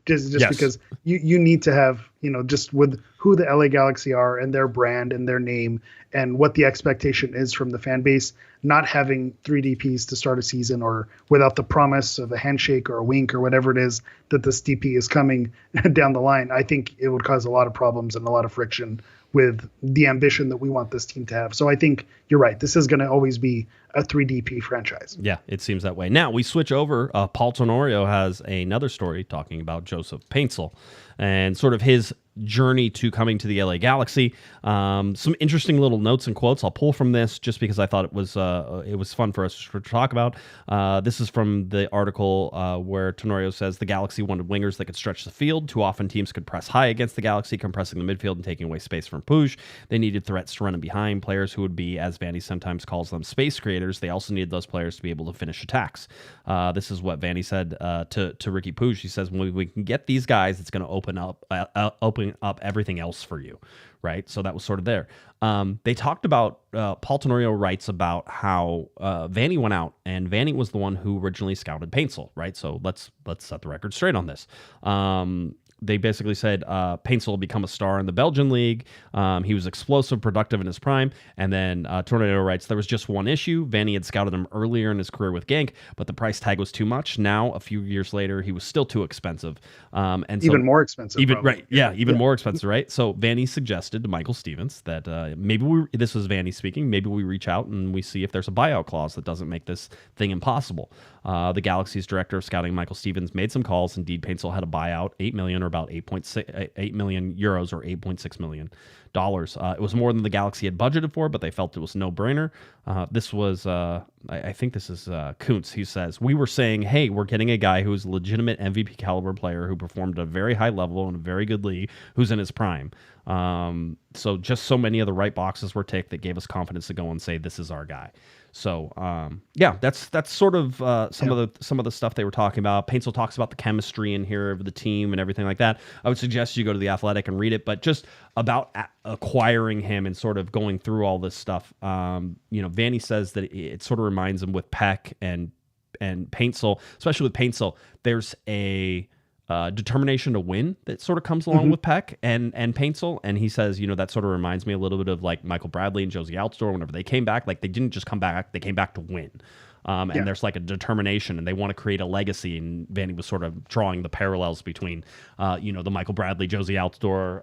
just because you need to have, just with who the LA Galaxy are and their brand and their name and what the expectation is from the fan base, not having 3 DPs to start a season or without the promise of a handshake or a wink or whatever it is that this DP is coming down the line, I think it would cause a lot of problems and a lot of friction with the ambition that we want this team to have. So I think you're right. This is going to always be a 3DP franchise. Yeah, it seems that way. Now we switch over. Paul Tenorio has another story talking about Joseph Paintsil and sort of his journey to coming to the LA Galaxy. Some interesting little notes and quotes I'll pull from this just because I thought it was fun for us to talk about. This is from the article where Tenorio says the Galaxy wanted wingers that could stretch the field. Too often teams could press high against the Galaxy, compressing the midfield and taking away space from Puig. They needed threats to run in behind, players who would be, as Vanny sometimes calls them, space creators. They also needed those players to be able to finish attacks. This is what Vanny said to Ricky Puig. He says, when we can get these guys, it's going to open up everything else for you, right? So that was sort of there. They talked about, Paul Tenorio writes about how Vanny went out, and Vanny was the one who originally scouted Paintsil, right? So let's set the record straight on this. They basically said Paintsil will become a star in the Belgian league. He was explosive, productive in his prime. And then Tornado writes, there was just one issue. Vanny had scouted him earlier in his career with Genk, but the price tag was too much. Now, a few years later, he was still too expensive. And so, even more expensive. Even more expensive, right? So Vanny suggested to Michael Stevens that this was Vanny speaking, maybe we reach out and we see if there's a buyout clause that doesn't make this thing impossible. The Galaxy's director of scouting, Michael Stevens, made some calls. Indeed, Paintsil had a buyout, $8 million or about 8 million euros or $8.6 million. It was more than the Galaxy had budgeted for, but they felt it was no brainer. This was, I think this is Kuntz. He says, we were saying, hey, we're getting a guy who's a legitimate MVP caliber player who performed at a very high level in a very good league, who's in his prime. So just so many of the right boxes were ticked that gave us confidence to go and say, this is our guy. So yeah, that's sort of some of the stuff they were talking about. Paintsil talks about the chemistry in here of the team and everything like that. I would suggest you go to The Athletic and read it, but just about acquiring him and sort of going through all this stuff. Vanny says that it sort of reminds him with Peck and Paintsil, especially with Paintsil. There's a determination to win that sort of comes along with Peck and Paintsil, and he says, that sort of reminds me a little bit of like Michael Bradley and Josie Altidore whenever they came back. Like they didn't just come back; they came back to win. And there's like a determination, and they want to create a legacy. And Vanny was sort of drawing the parallels between, the Michael Bradley, Josie Altidore,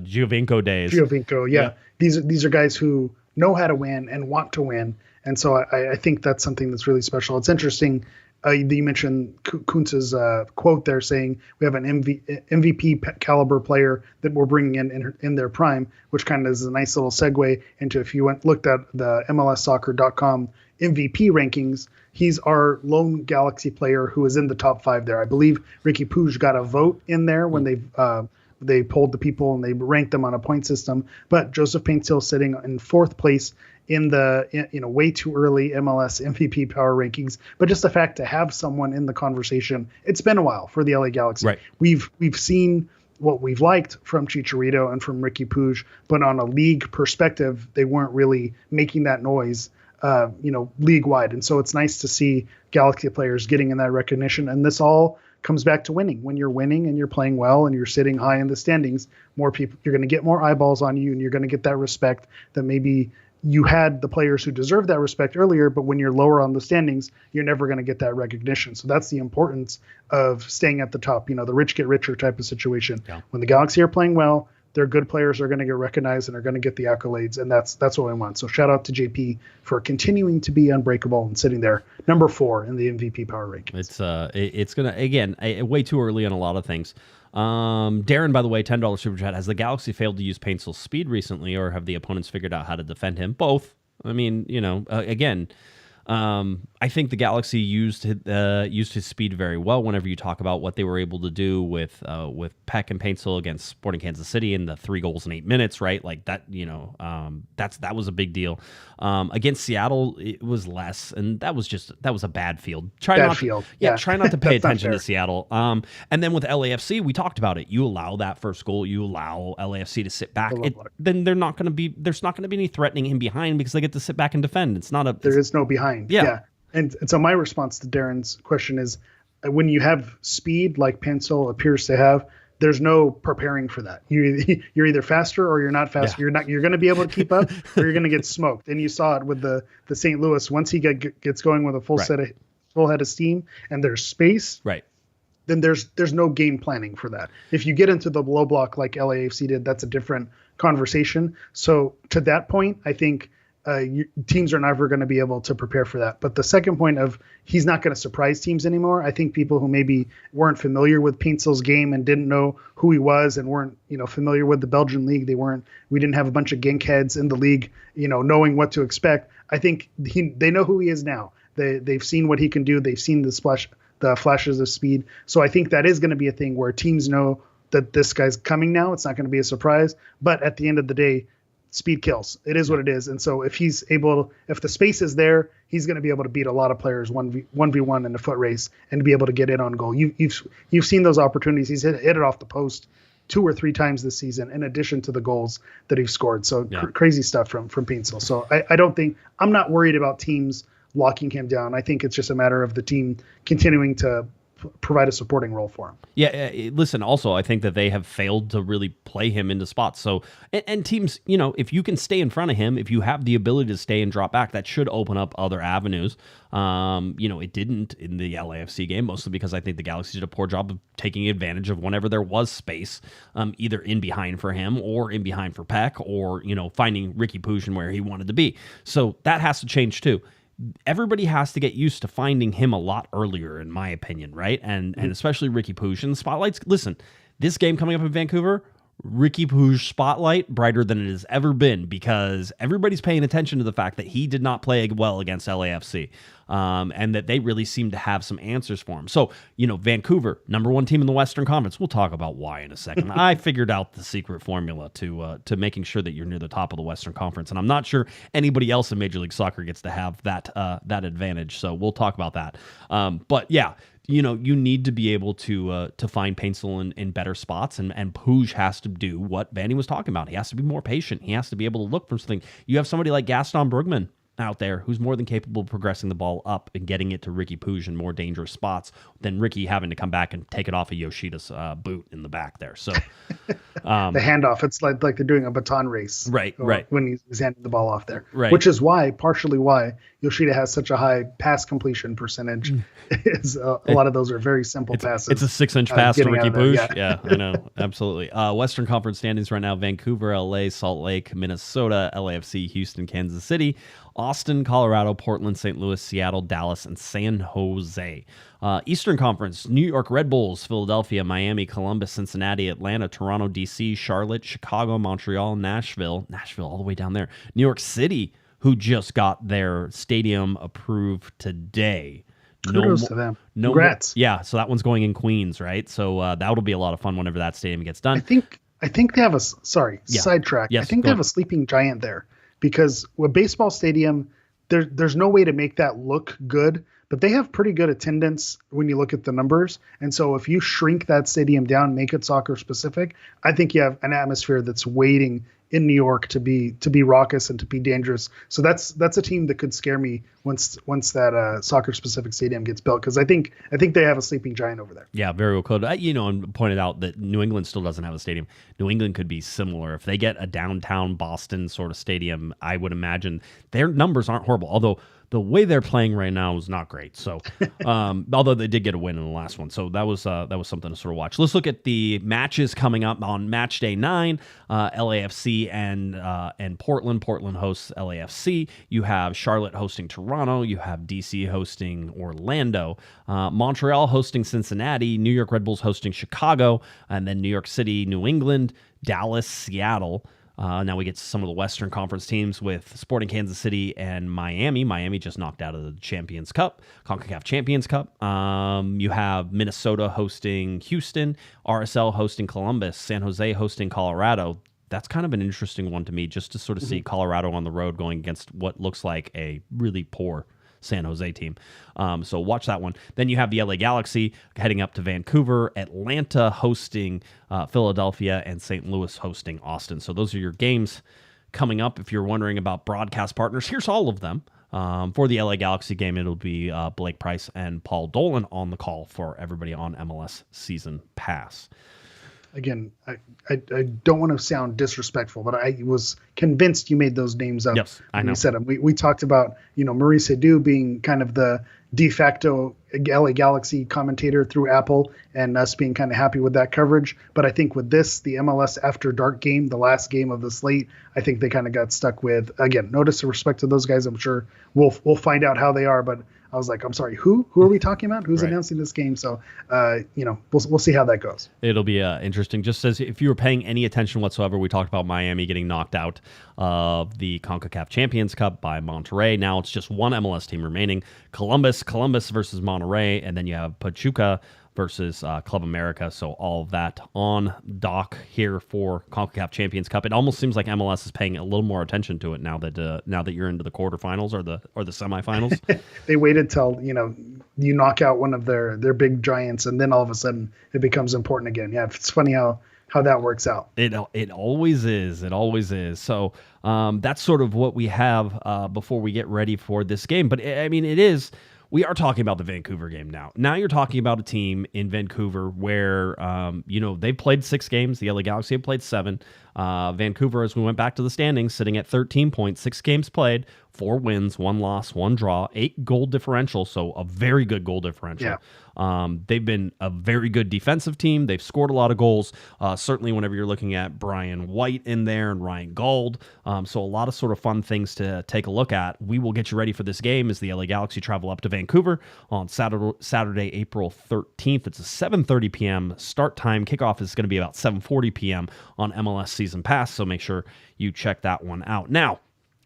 Giovinco days. Giovinco, yeah. These are guys who know how to win and want to win, and so I think that's something that's really special. It's interesting. You mentioned Kuntz's quote there saying we have an MVP caliber player that we're bringing in their prime, which kind of is a nice little segue into if you looked at the MLSsoccer.com MVP rankings, he's our lone Galaxy player who is in the top 5 there. I believe Riqui Puig got a vote in there when they polled the people and they ranked them on a point system. But Joseph Paintsil sitting in 4th place in the way too early MLS MVP power rankings, but just the fact to have someone in the conversation. It's been a while for the LA Galaxy. Right. We've seen what we've liked from Chicharito and from Riqui Puig, but on a league perspective, they weren't really making that noise, league wide. And so it's nice to see Galaxy players getting in that recognition. And this all comes back to winning. When you're winning and you're playing well and you're sitting high in the standings, more people, you're going to get more eyeballs on you, and you're going to get that respect that maybe you had the players who deserve that respect earlier, but when you're lower on the standings, you're never going to get that recognition. So that's the importance of staying at the top, the rich get richer type of situation. Yeah. When the Galaxy are playing well, their good players are going to get recognized and are going to get the accolades, and that's what we want. So shout out to JP for continuing to be unbreakable and sitting there number 4 in the MVP power rankings. It's gonna, again, way too early on a lot of things. Darren, by the way, $10 super chat. Has the Galaxy failed to use Paintsil's speed recently, or have the opponents figured out how to defend him? Both. I mean, again, I think the Galaxy used his speed very well. Whenever you talk about what they were able to do with Peck and Paintsil against Sporting Kansas City in the 3 goals in 8 minutes, right? Like that, that was a big deal. Against Seattle, it was less, and that was a bad field. Try not to pay attention to Seattle. And then with LAFC, we talked about it. You allow that first goal, you allow LAFC to sit back. Then there's not going to be any threatening in behind because they get to sit back and defend. There is no behind. Yeah. And so my response to Darren's question is, when you have speed like Paintsil appears to have, there's no preparing for that. You're either faster or you're not faster. Yeah. You're going to be able to keep up or you're going to get smoked. And you saw it with the St. Louis. Once he gets going with a full head of steam and there's space, right, then there's no game planning for that. If you get into the low block like LAFC did, that's a different conversation. So to that point, I think teams are never going to be able to prepare for that. But the second point of he's not going to surprise teams anymore. I think people who maybe weren't familiar with Paintsil's game and didn't know who he was and weren't familiar with the Belgian league, we didn't have a bunch of Genk heads in the league, knowing what to expect. I think they know who he is now. They've seen what he can do. They've seen the flashes of speed. So I think that is going to be a thing where teams know that this guy's coming now. It's not going to be a surprise. But at the end of the day, speed kills. It is what it is. And so if the space is there, he's going to be able to beat a lot of players 1v1 in the foot race and to be able to get in on goal. You've seen those opportunities. He's hit it off the post 2 or 3 times this season, in addition to the goals that he's scored. So crazy stuff from Paintsil. So I'm not worried about teams locking him down. I think it's just a matter of the team continuing to provide a supporting role for him. Yeah, listen, also, I think that they have failed to really play him into spots. So, and teams, if you can stay in front of him, if you have the ability to stay and drop back, that should open up other avenues. It didn't in the LAFC game, mostly because I think the Galaxy did a poor job of taking advantage of whenever there was space, either in behind for him or in behind for Peck, or, finding Riqui Puig where he wanted to be. So that has to change too. Everybody has to get used to finding him a lot earlier, in my opinion, right? And especially Riqui Puig. And the spotlights, listen, This game coming up in Vancouver, Ricky Puig spotlight brighter than it has ever been, because everybody's paying attention to the fact that he did not play well against LAFC, and that they really seem to have some answers for him. So, Vancouver, number 1 team in the Western Conference. We'll talk about why in a second. I figured out the secret formula to making sure that you're near the top of the Western Conference, and I'm not sure anybody else in Major League Soccer gets to have that advantage. So we'll talk about that. But yeah. You need to be able to find Paintsil in better spots, and Puig has to do what Vanny was talking about. He has to be more patient. He has to be able to look for something. You have somebody like Gaston Brugman out there who's more than capable of progressing the ball up and getting it to Ricky Puig in more dangerous spots than Ricky having to come back and take it off of Yoshida's boot in the back there. So the handoff, it's like they're doing a baton race. Right. When he's handing the ball off there. Right. Which is partially why Yoshida has such a high pass completion percentage. Is a lot of those are very simple passes. It's a 6-inch pass to Ricky Puig. Yeah. I know. Absolutely. Western Conference standings right now: Vancouver, LA, Salt Lake, Minnesota, LAFC, Houston, Kansas City, Austin, Colorado, Portland, St. Louis, Seattle, Dallas, and San Jose. Eastern Conference: New York Red Bulls, Philadelphia, Miami, Columbus, Cincinnati, Atlanta, Toronto, DC, Charlotte, Chicago, Montreal, Nashville all the way down there. New York City, who just got their stadium approved today. Kudos to them. Congrats. Yeah, so that one's going in Queens, right? So that'll be a lot of fun whenever that stadium gets done. I think they have sidetrack. Yes, I think they have a sleeping giant there, because with baseball stadium, there's no way to make that look good, but they have pretty good attendance when you look at the numbers. And so if you shrink that stadium down, make it soccer specific, I think you have an atmosphere that's waiting in New York to be raucous and to be dangerous. So that's a team that could scare me once that soccer specific stadium gets built, because I think they have a sleeping giant over there. Yeah, very well could. And pointed out that New England still doesn't have a stadium. New England could be similar if they get a downtown Boston sort of stadium. I would imagine their numbers aren't horrible, although the way they're playing right now is not great. So, although they did get a win in the last one, so that was something to sort of watch. Let's look at the matches coming up on Match Day 9. LAFC and Portland. Portland hosts LAFC. You have Charlotte hosting Toronto. You have DC hosting Orlando. Montreal hosting Cincinnati. New York Red Bulls hosting Chicago, and then New York City, New England, Dallas, Seattle. Now we get to some of the Western Conference teams with Sporting Kansas City and Miami. Miami just knocked out of the Champions Cup, CONCACAF Champions Cup. You have Minnesota hosting Houston, RSL hosting Columbus, San Jose hosting Colorado. That's kind of an interesting one to me, just to sort of see Colorado on the road going against what looks like a really poor San Jose team. So watch that one. Then you have the LA Galaxy heading up to Vancouver, Atlanta hosting Philadelphia, and St. Louis hosting Austin. So those are your games coming up. If you're wondering about broadcast partners, here's all of them. For the LA Galaxy game, it'll be Blake Price and Paul Dolan on the call for everybody on MLS Season Pass. Again, I don't want to sound disrespectful, but I was convinced you made those names up. Yes, I know. You said them. We talked about, Maurice Edu being kind of the de facto LA Galaxy commentator through Apple, and us being kind of happy with that coverage. But I think with this, the MLS After Dark game, the last game of the slate, I think they kind of got stuck with, again, no disrespect to those guys. I'm sure we'll find out how they are, but I was like, I'm sorry, who are we talking about? Who's announcing this game? So, we'll see how that goes. It'll be interesting. Just as if you were paying any attention whatsoever, we talked about Miami getting knocked out of the CONCACAF Champions Cup by Monterrey. Now it's just one MLS team remaining. Columbus versus Monterrey, and then you have Pachuca versus Club America. So all of that on dock here for CONCACAF Champions Cup. It almost seems like MLS is paying a little more attention to it now that you're into the quarterfinals or the semifinals. They waited till you knock out one of their big giants, and then all of a sudden it becomes important again. Yeah, it's funny how that works out. It always is. It always is. So that's sort of what we have before we get ready for this game. But I mean, it is. We are talking about the Vancouver game now. Now you're talking about a team in Vancouver where, they've played 6 games. The LA Galaxy have played 7. Vancouver, as we went back to the standings, sitting at 13 points, 6 games played, 4 wins, 1 loss, 1 draw, 8 goal differential. So a very good goal differential. Yeah. They've been a very good defensive team. They've scored a lot of goals. Certainly whenever you're looking at Brian White in there and Ryan Gauld. So a lot of sort of fun things to take a look at. We will get you ready for this game as the LA Galaxy travel up to Vancouver on Saturday, April 13th. It's a 7:30 p.m. start time. Kickoff is going to be about 7:40 p.m. on MLS Season Pass, so make sure you check that one out. Now,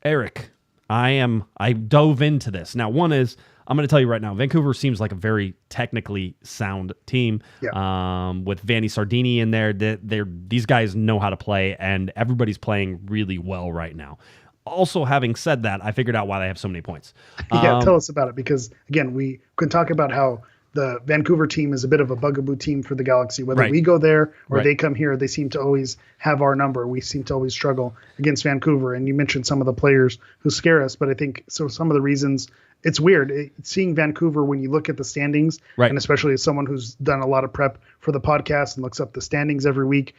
Eric, I dove into this. Now, one is, I'm going to tell you right now, Vancouver seems like a very technically sound team. Yeah. With Vanni Sardini in there, these guys know how to play, and everybody's playing really well right now. Also, having said that, I figured out why they have so many points. Yeah, tell us about it, because, again, we can talk about how the Vancouver team is a bit of a bugaboo team for the Galaxy. Whether we go there or they come here, they seem to always have our number. We seem to always struggle against Vancouver. And you mentioned some of the players who scare us, but I think so some of the reasons it's weird seeing Vancouver when you look at the standings, and especially as someone who's done a lot of prep for the podcast and looks up the standings every week,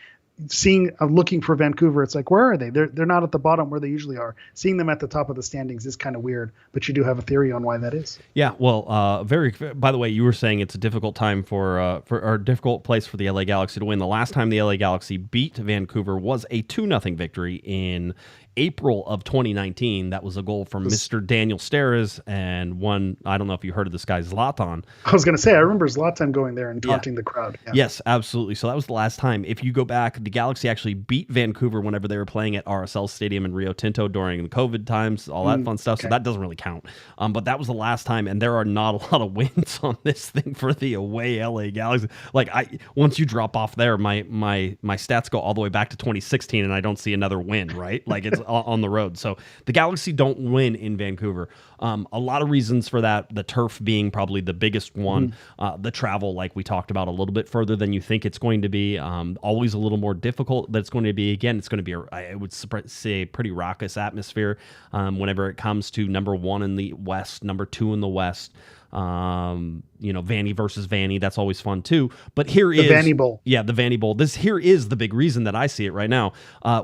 looking for Vancouver, it's like, where are they? They're not at the bottom where they usually are. Seeing them at the top of the standings is kind of weird, but you do have a theory on why that is. Yeah, well, by the way, you were saying it's a difficult time for a difficult place for the LA Galaxy to win. The last time the LA Galaxy beat Vancouver was a 2-0 victory in April of 2019. That was a goal from Mr. Daniel Steres and one, I don't know if you heard of this guy, Zlatan. I was going to say, I remember Zlatan going there and taunting the crowd. Yeah. Yes, absolutely. So that was the last time. If you go back, the Galaxy actually beat Vancouver whenever they were playing at RSL Stadium in Rio Tinto during the COVID times, all that fun stuff. Okay. So that doesn't really count. But that was the last time, and there are not a lot of wins on this thing for the away LA Galaxy. Like, once you drop off there, my stats go all the way back to 2016, and I don't see another win, right? Like, it's on the road. So the Galaxy don't win in Vancouver. A lot of reasons for that, the turf being probably the biggest one. The travel, like we talked about, a little bit further than you think it's going to be. Always a little more difficult that it's going to be. Again, it's going to be, I would say, pretty raucous atmosphere whenever it comes to number 1 in the West, number 2 in the West. Vanni versus Vanni. That's always fun too. But here is the Vanni Bowl. Yeah, the Vanni Bowl. Here is the big reason that I see it right now.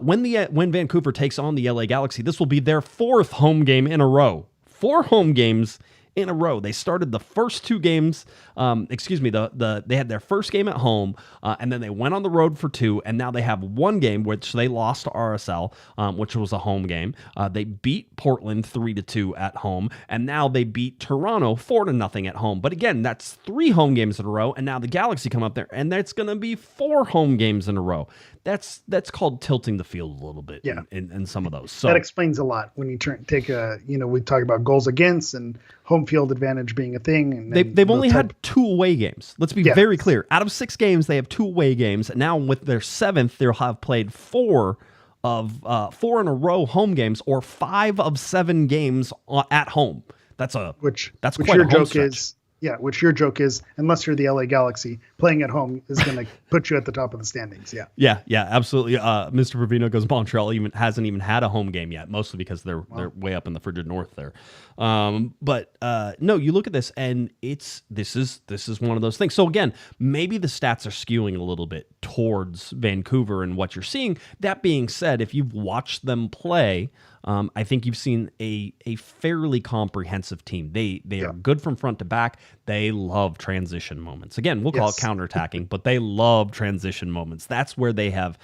When Vancouver takes on the LA Galaxy, this will be their 4th home game in a row. 4 home games in a row. They started the first 2 games. They had their first game at home, and then they went on the road for 2, and now they have 1 game which they lost to RSL, which was a home game. They beat Portland 3-2 at home, and now they beat Toronto 4-0 at home. But again, that's 3 home games in a row, and now the Galaxy come up there, and that's going to be 4 home games in a row. That's called tilting the field a little bit in some of those. So that explains a lot when you we talk about goals against and home field advantage being a thing. And they've only had 2 away games. Let's be very clear. Out of 6 games, they have 2 away games. Now with their 7th, they'll have played 4 in a row home games, or 5 of 7 games at home. That's quite a home stretch. Which your joke is, unless you're the LA Galaxy, playing at home is going to put you at the top of the standings. Yeah, absolutely. Mr. Provino goes, Montreal hasn't even had a home game yet, mostly because they're way up in the frigid north there. No, you look at this, and this is one of those things. So again, maybe the stats are skewing a little bit towards Vancouver and what you're seeing. That being said, if you've watched them play, I think you've seen a fairly comprehensive team. They are good from front to back. They love transition moments. Again, we'll call it counterattacking, but they love transition moments. That's where they have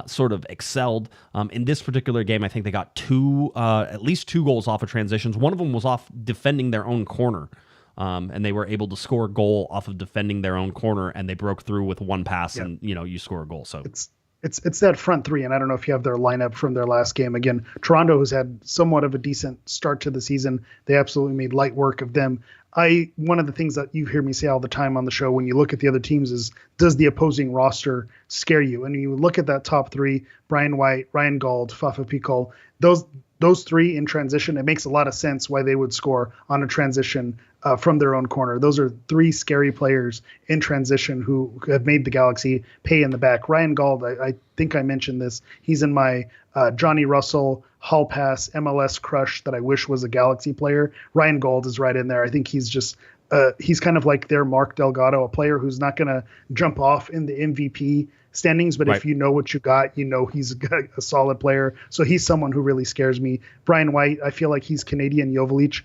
sort of excelled. In this particular game, I think they got at least 2 goals off of transitions. One of them was off defending their own corner. And they were able to score a goal off of defending their own corner, and they broke through with 1 pass, and you score a goal. So It's that front 3, and I don't know if you have their lineup from their last game. Again, Toronto has had somewhat of a decent start to the season. They absolutely made light work of them. One of the things that you hear me say all the time on the show when you look at the other teams is, does the opposing roster scare you? And you look at that top 3, Brian White, Ryan Gauld, Fafa Picault, those 3 in transition, it makes a lot of sense why they would score on a transition from their own corner. Those are 3 scary players in transition who have made the Galaxy pay in the back. Ryan Gauld, I think I mentioned this. He's in my Johnny Russell, Hall Pass, MLS crush that I wish was a Galaxy player. Ryan Gauld is right in there. I think he's just he's kind of like their Mark Delgado, a player who's not going to jump off in the MVP standings, but Right. if you know what you got, you know he's a solid player. So he's someone who really scares me. Brian White, I feel like he's Canadian Joveljic.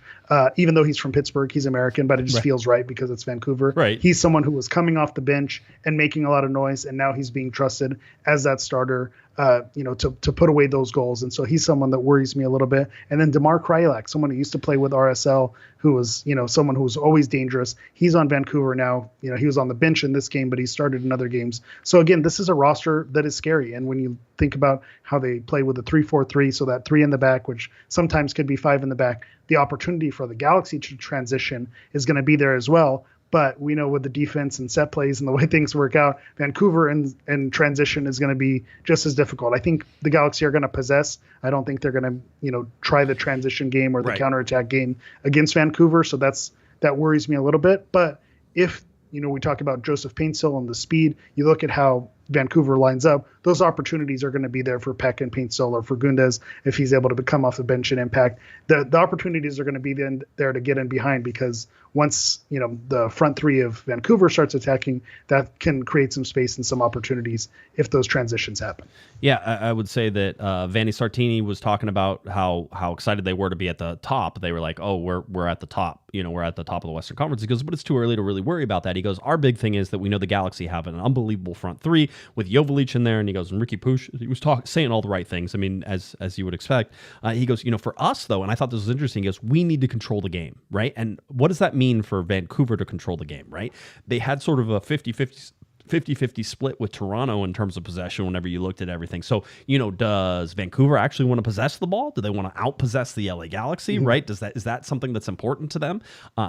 Even though he's from Pittsburgh, he's American, but it just feels right because it's Vancouver. Right. He's someone who was coming off the bench and making a lot of noise, and now he's being trusted as that starter. To put away those goals. And so he's someone that worries me a little bit. And then DeMar Kreilach, someone who used to play with RSL, who was, someone who was always dangerous. He's on Vancouver now. He was on the bench in this game, but he started in other games. So again, this is a roster that is scary. And when you think about how they play with a 3-4-3, so that 3 in the back, which sometimes could be 5 in the back, the opportunity for the Galaxy to transition is going to be there as well. But we know with the defense and set plays and the way things work out, Vancouver and transition is going to be just as difficult. I think the Galaxy are going to possess. I don't think they're going to, try the transition game or the counterattack game against Vancouver. So that worries me a little bit. But if, we talk about Joseph Paintsil and the speed, you look at how Vancouver lines up, those opportunities are going to be there for Peck and Paintsil or for Gundes if he's able to come off the bench and impact. The opportunities are going to be there to get in behind, because once the front 3 of Vancouver starts attacking, that can create some space and some opportunities if those transitions happen. Yeah, I would say that Vanni Sartini was talking about how excited they were to be at the top. They were like, "Oh, we're at the top. We're at the top of the Western Conference." He goes, "But it's too early to really worry about that." He goes, "Our big thing is that we know the Galaxy have an unbelievable front 3 with Joveljic in there." And he goes, and Ricky Push, he was saying all the right things. I mean, as you would expect. He goes, for us though, and I thought this was interesting. He goes, "We need to control the game, right?" And what does that mean for Vancouver to control the game, right? They had sort of a 50-50 split with Toronto in terms of possession whenever you looked at everything. So, does Vancouver actually want to possess the ball? Do they want to outpossess the LA Galaxy, right? Is that something that's important to them?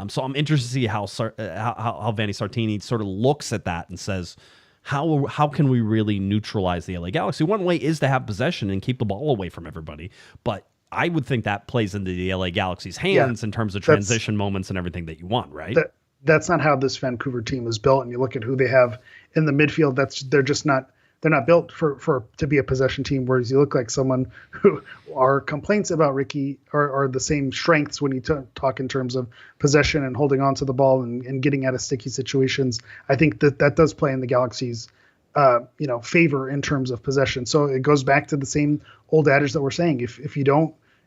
So I'm interested to see how Vanni Sartini sort of looks at that and says, how can we really neutralize the LA Galaxy? One way is to have possession and keep the ball away from everybody, but I would think that plays into the LA Galaxy's hands in terms of transition moments and everything that you want, right? That's not how this Vancouver team is built. And you look at who they have in the midfield, they're not built to be a possession team. Whereas you look like someone who our complaints about Ricky are the same strengths when you talk in terms of possession and holding on to the ball and getting out of sticky situations. I think that does play in the Galaxy's favor in terms of possession. So it goes back to the same old adage that we're saying.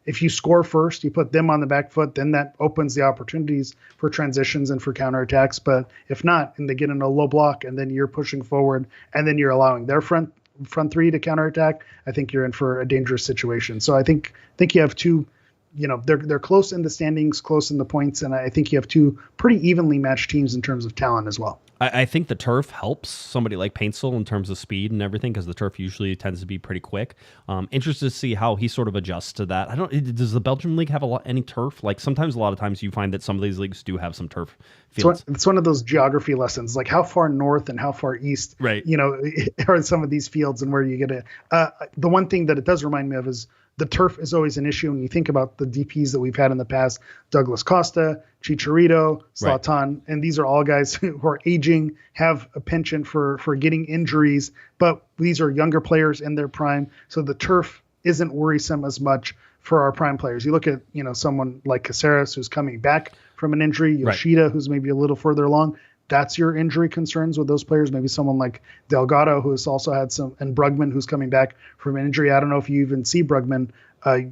If you score first, you put them on the back foot, then that opens the opportunities for transitions and for counterattacks. But if not, and they get in a low block and then you're pushing forward and then you're allowing their front 3 to counterattack, I think you're in for a dangerous situation. So I think you have two, they're close in the standings, close in the points, and I think you have two pretty evenly matched teams in terms of talent as well. I think the turf helps somebody like Paintsil in terms of speed and everything, because the turf usually tends to be pretty quick. Interested to see how he sort of adjusts to that. Does the Belgian league have any turf? Like sometimes, a lot of times you find that some of these leagues do have some turf fields. It's one of those geography lessons, like how far north and how far east, right? Are some of these fields and where you get it. The one thing that it does remind me of is the turf is always an issue when you think about the DPs that we've had in the past: Douglas Costa, Chicharito, Zlatan, and these are all guys who are aging, have a penchant for getting injuries, but these are younger players in their prime, so the turf isn't worrisome as much for our prime players. You look at someone like Caceres, who's coming back from an injury, Yoshida, who's maybe a little further along. That's your injury concerns with those players. Maybe someone like Delgado, who has also had some, and Brugman, who's coming back from an injury. I don't know if you even see Brugman.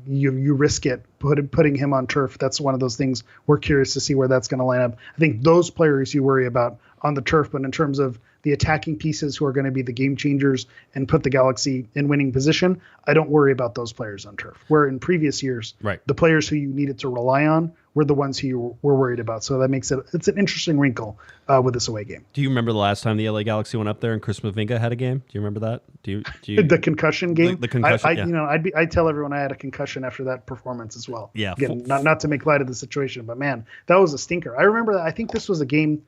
You risk it putting him on turf. That's one of those things we're curious to see where that's going to line up. I think those players you worry about on the turf, but in terms of the attacking pieces who are going to be the game changers and put the Galaxy in winning position, I don't worry about those players on turf. Where in previous years, the players who you needed to rely on were the ones who you were worried about. So that makes it's an interesting wrinkle with this away game. Do you remember the last time the LA Galaxy went up there and Chris Mavinga had a game? Do you remember that? Do you the concussion game? The concussion. I'd tell everyone I had a concussion after that performance as well. Yeah. Again, not to make light of the situation, but man, that was a stinker. I remember that. I think this was a game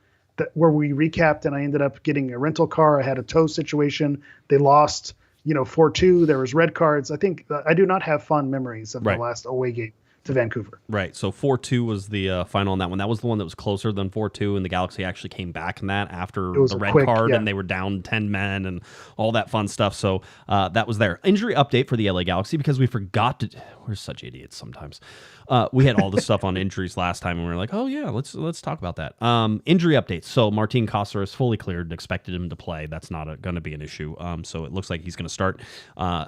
where we recapped and I ended up getting a rental car. I had a tow situation. They lost, 4-2. There was red cards. I think I do not have fond memories of the last away game to Vancouver. Right. So 4-2 was the final on that one. That was the one that was closer than 4-2, and the Galaxy actually came back in that after the red card, and they were down 10 men and all that fun stuff. So that was there. Injury update for the LA Galaxy, because we forgot to we're such idiots sometimes. We had all this stuff on injuries last time, and we were like, oh yeah, let's talk about that. Injury updates. So Martin Kosser is fully cleared. Expected him to play. That's not going to be an issue. So it looks like he's going to start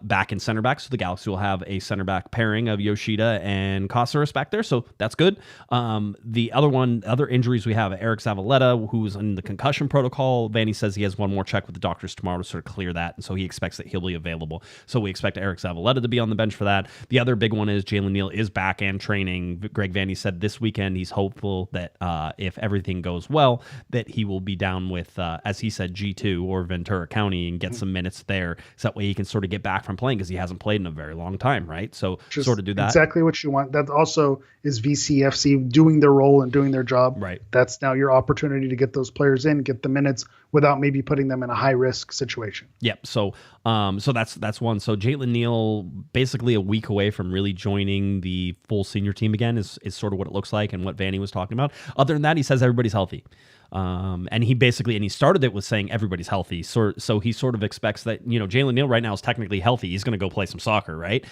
back in center back. So the Galaxy will have a center back pairing of Yoshida and Kosser back there. So that's good. The other injuries we have, Eric Zavaleta, who's in the concussion protocol. Vanny says he has one more check with the doctors tomorrow to sort of clear that, and so he expects that he'll be available. So we expect Eric Zavaleta to be on the bench for that. The other big one is Jalen Neal is back and training. Greg Vanny said this weekend he's hopeful that if everything goes well, that he will be down with, as he said, G2 or Ventura County and get some minutes there. So that way he can sort of get back from playing because he hasn't played in a very long time, right? So just sort of do that. Exactly what you want. That also is VCFC doing their role and doing their job. Right. That's now your opportunity to get those players in, get the minutes without maybe putting them in a high risk situation. Yep. So that's one. So Jalen Neal, basically a week away from really joining the full senior team again, is sort of what it looks like and what Vanny was talking about. Other than that, he says everybody's healthy. And he started it with saying everybody's healthy. So he sort of expects that, Jalen Neal right now is technically healthy. He's going to go play some soccer, right?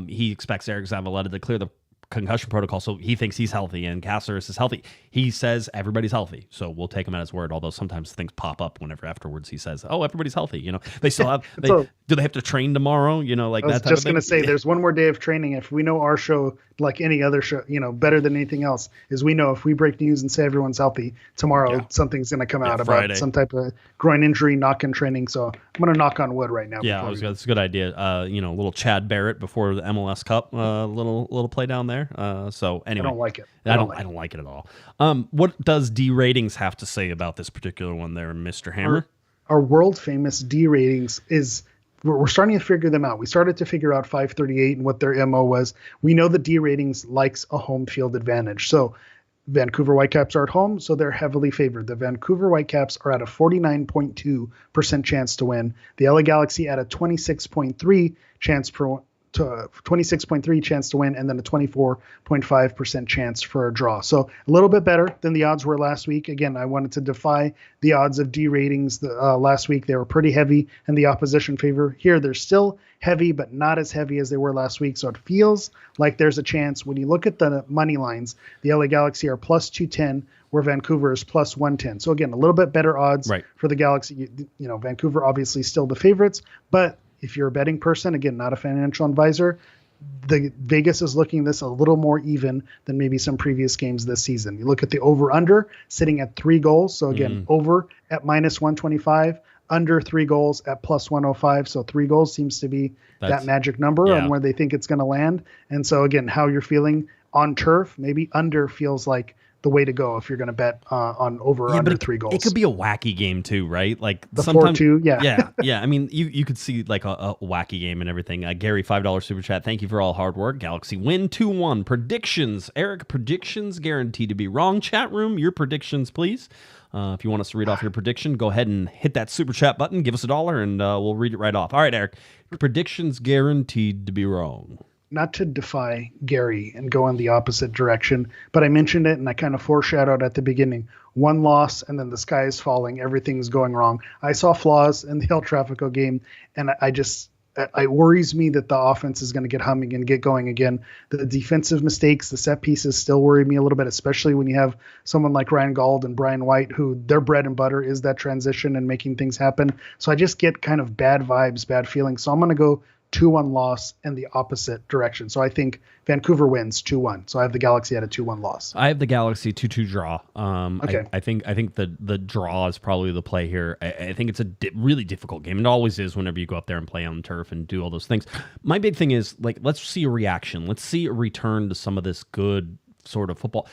He expects Eric Zavaleta to clear the concussion protocol, so he thinks he's healthy, and Caceres is healthy. He says everybody's healthy, so we'll take him at his word, although sometimes things pop up whenever afterwards he says, oh, everybody's healthy. They still have do they have to train tomorrow, like that type of thing? I was just going to say, there's one more day of training. If we know our show, like any other show, better than anything else, is we know if we break news and say everyone's healthy, tomorrow something's going to come out about some type of groin injury, knock-in training. So I'm going to knock on wood right now. Yeah, that's a good idea. A little Chad Barrett before the MLS Cup, little play down there. So anyway, I don't like it. I don't like it at all. What does D ratings have to say about this particular one there, Mr. Hammer? Our world famous D ratings is we're starting to figure them out. We started to figure out 538 and what their MO was. We know the D ratings likes a home field advantage. So Vancouver Whitecaps are at home, so they're heavily favored. The Vancouver Whitecaps are at a 49.2% chance to win. The LA Galaxy at a 26.3% chance to win, and then a 24.5% chance for a draw. So a little bit better than the odds were last week. Again, I wanted to defy the odds of D ratings. Last week they were pretty heavy in the opposition favor. Here they're still heavy, but not as heavy as they were last week. So it feels like there's a chance. When you look at the money lines, the LA Galaxy are plus 210, where Vancouver is plus 110. So again, a little bit better odds for the Galaxy. Vancouver obviously still the favorites, but if you're a betting person, again, not a financial advisor, the Vegas is looking this a little more even than maybe some previous games this season. You look at the over-under sitting at 3 goals. So again, over at minus 125, under 3 goals at plus 105. So 3 goals seems to be that magic number on where they think it's going to land. And so again, how you're feeling on turf, maybe under feels like the way to go if you're going to bet on over or under 3 goals. It could be a wacky game too, right? Like the 4-2, yeah. I mean, you could see like a wacky game and everything. Gary, $5 super chat. Thank you for all hard work. Galaxy win 2-1. Predictions, Eric. Predictions guaranteed to be wrong. Chat room, your predictions, please. If you want us to read off your prediction, go ahead and hit that super chat button. Give us $1, and we'll read it right off. All right, Eric. Predictions guaranteed to be wrong. Not to defy Gary and go in the opposite direction, but I mentioned it and I kind of foreshadowed at the beginning. 1 loss and then the sky is falling. Everything's going wrong. I saw flaws in the El Trafico game, and it worries me that the offense is going to get humming and get going again. The defensive mistakes, the set pieces still worry me a little bit, especially when you have someone like Ryan Gauld and Brian White, who their bread and butter is that transition and making things happen. So I just get kind of bad vibes, bad feelings. So I'm going to go 2-1 loss in the opposite direction. So I think Vancouver wins 2-1. So I have the Galaxy at a 2-1 loss. I have the Galaxy 2-2 draw. Okay. I think the draw is probably the play here. I think it's a really difficult game. It always is whenever you go up there and play on the turf and do all those things. My big thing is, let's see a reaction. Let's see a return to some of this good sort of football.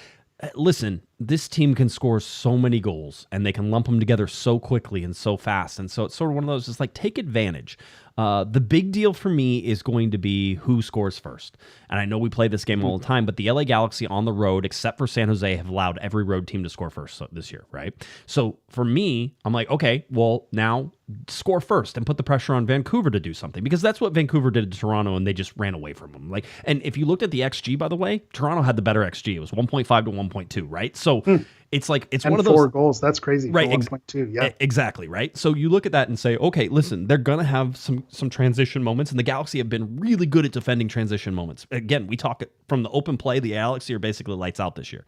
Listen, this team can score so many goals, and they can lump them together so quickly and so fast. And so it's sort of one of those, just take advantage. The big deal for me is going to be who scores first. And I know we play this game all the time, but the LA Galaxy on the road, except for San Jose, have allowed every road team to score first this year, right? So for me, I'm like, okay, well, now score first and put the pressure on Vancouver to do something, because that's what Vancouver did to Toronto, and they just ran away from them. And if you looked at the XG, by the way, Toronto had the better XG. It was 1.5 to 1.2, right? So it's like it's and one of those 4 goals. That's crazy. Right, For 1.2. Yeah. Exactly, right? So you look at that and say, okay, listen, they're going to have some transition moments, and the Galaxy have been really good at defending transition moments. Again, we talk from the open play, the Galaxy are basically lights out this year.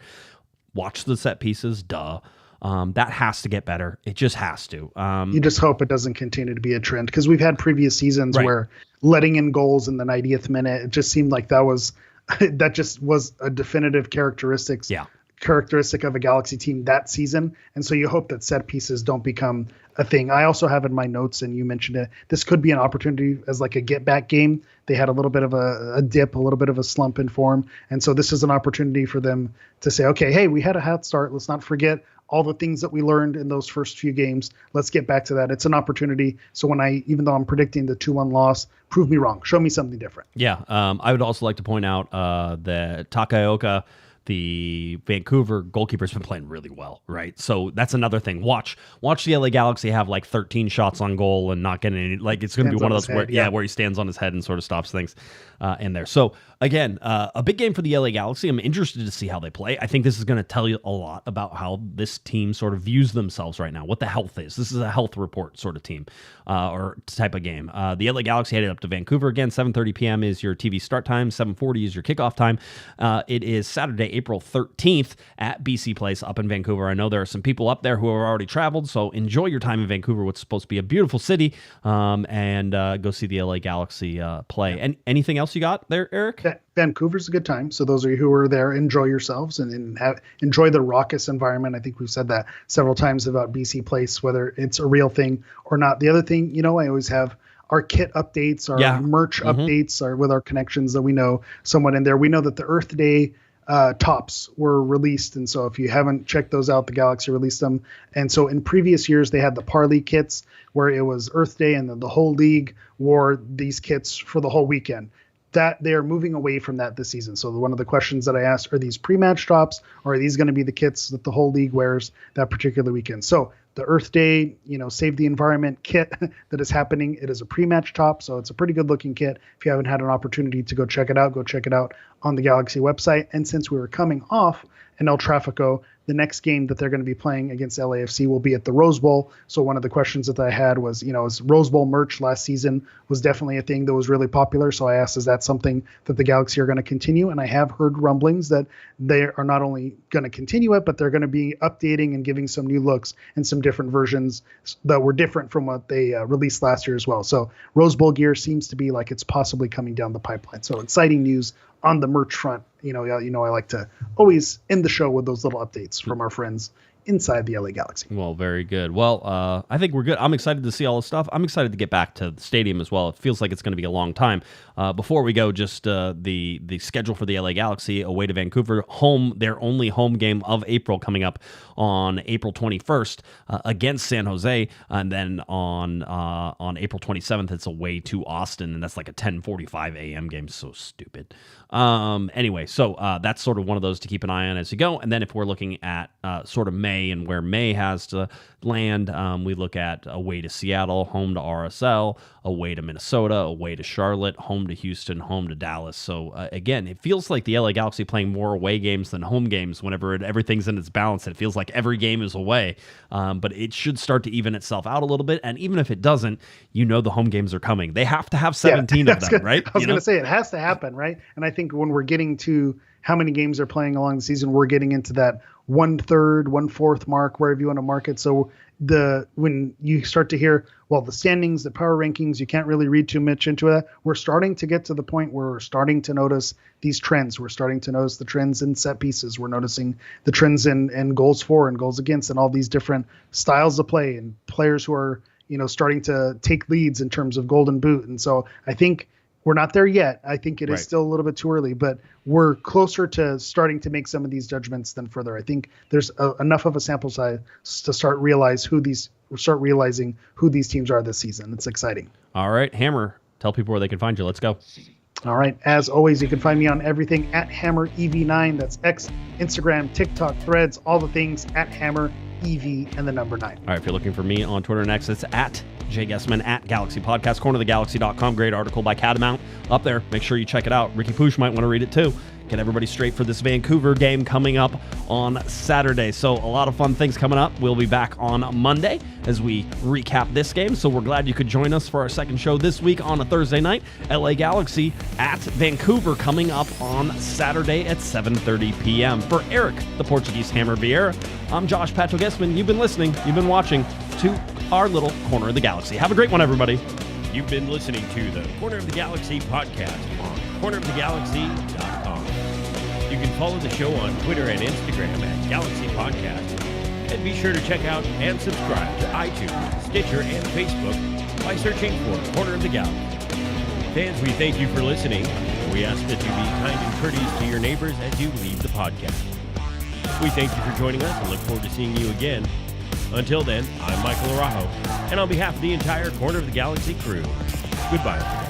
Watch the set pieces, duh. That has to get better. It just has to. You just hope it doesn't continue to be a trend, because we've had previous seasons where letting in goals in the 90th minute, it just seemed like that just was a definitive characteristic of a Galaxy team that season. And so you hope that set pieces don't become a thing. I also have in my notes, and you mentioned it, this could be an opportunity as like a get back game. They had a little bit of a dip, a little bit of a slump in form. And so this is an opportunity for them to say, okay, hey, we had a hot start. Let's not forget all the things that we learned in those first few games. Let's get back to that. It's an opportunity. So even though I'm predicting the 2-1 loss, prove me wrong. Show me something different. Yeah. I would also like to point out that Takaoka, the Vancouver goalkeeper's been playing really well, right? So that's another thing. Watch the LA Galaxy have like 13 shots on goal and not getting any. Like it's going to be one of those where he stands on his head and sort of stops things in there. So again, a big game for the LA Galaxy. I'm interested to see how they play. I think this is going to tell you a lot about how this team sort of views themselves right now, what the health is. This is a health report sort of team or type of game. The LA Galaxy headed up to Vancouver again. 7:30 p.m. is your TV start time. 7:40 is your kickoff time. It is Saturday, April 13th at BC Place up in Vancouver. I know there are some people up there who have already traveled, so enjoy your time in Vancouver, what's supposed to be a beautiful city, and go see the LA Galaxy play. And anything else you got there, Eric? Vancouver's a good time. So those of you who are there, enjoy yourselves and enjoy the raucous environment. I think we've said that several times about BC Place, whether it's a real thing or not. The other thing, I always have our kit updates, our merch updates, with our connections that we know someone in there. We know that the Earth Day tops were released. And so if you haven't checked those out, the Galaxy released them. And so in previous years, they had the Parley kits where it was Earth Day and then the whole league wore these kits for the whole weekend. That they are moving away from that this season. So one of the questions that I asked, are these pre-match drops, or are these going to be the kits that the whole league wears that particular weekend? So the Earth Day, Save the Environment kit that is happening, it is a pre-match top. So it's a pretty good looking kit. If you haven't had an opportunity to go check it out on the Galaxy website. And since we were coming off an El Trafico, the next game that they're going to be playing against LAFC will be at the Rose Bowl. So one of the questions that I had was, Rose Bowl merch last season was definitely a thing that was really popular. So I asked, is that something that the Galaxy are going to continue? And I have heard rumblings that they are not only going to continue it, but they're going to be updating and giving some new looks and some different versions that were different from what they released last year as well. So Rose Bowl gear seems to be like it's possibly coming down the pipeline. So exciting news on the merch front. I like to always end the show with those little updates from our friends inside the LA Galaxy. Well, very good. Well, I think we're good. I'm excited to see all this stuff. I'm excited to get back to the stadium as well. It feels like it's going to be a long time. Before we go, just the schedule for the LA Galaxy away to Vancouver, their only home game of April coming up on April 21st against San Jose, and then on April 27th it's away to Austin, and that's like a 10:45 a.m. game. So stupid. Anyway, so that's sort of one of those to keep an eye on as you go. And then if we're looking at sort of May and where May has to land, we look at away to Seattle, home to RSL, away to Minnesota, away to Charlotte, home to Houston, home to Dallas. So again, it feels like the LA Galaxy playing more away games than home games whenever everything's in its balance. It feels like every game is away, but it should start to even itself out a little bit. And even if it doesn't, the home games are coming. They have to have 17 of them, right? I was going to say it has to happen, right? And I think when we're getting to how many games they're playing along the season, we're getting into that 1/3, 1/4 mark, wherever you want to mark it. So when you start to hear, the standings, the power rankings, you can't really read too much into that. We're starting to get to the point where we're starting to notice these trends. We're starting to notice the trends in set pieces. We're noticing the trends in goals for and goals against and all these different styles of play and players who are, starting to take leads in terms of golden boot. And so I think we're not there yet. I think it is still a little bit too early, but we're closer to starting to make some of these judgments than further. I think there's enough of a sample size to start realizing who these teams are this season. It's exciting. All right, Hammer, tell people where they can find you. Let's go. All right. As always, you can find me on everything at Hammer EV9. That's X, Instagram, TikTok, Threads, all the things at Hammer EV and the number 9. All right. If you're looking for me on Twitter and X, it's at Guesman at Galaxy Podcast, cornerthegalaxy.com. Great article by Catamount up there. Make sure you check it out. Ricky Poosh might want to read it too. get everybody straight for this Vancouver game coming up on Saturday. So a lot of fun things coming up. We'll be back on Monday as we recap this game. So we're glad you could join us for our second show this week on a Thursday night. LA Galaxy at Vancouver coming up on Saturday at 7:30 p.m. For Eric, the Portuguese Hammer Vieira, I'm Josh Pato Guesman. You've been listening, you've been watching to our little Corner of the Galaxy. Have a great one, everybody. You've been listening to the Corner of the Galaxy podcast on cornerofthegalaxy.com. You can follow the show on Twitter and Instagram at Galaxy Podcast. And be sure to check out and subscribe to iTunes, Stitcher, and Facebook by searching for Corner of the Galaxy. Fans, we thank you for listening. We ask that you be kind and courteous to your neighbors as you leave the podcast. We thank you for joining us and look forward to seeing you again. Until then, I'm Michael Araujo, and on behalf of the entire Corner of the Galaxy crew, goodbye.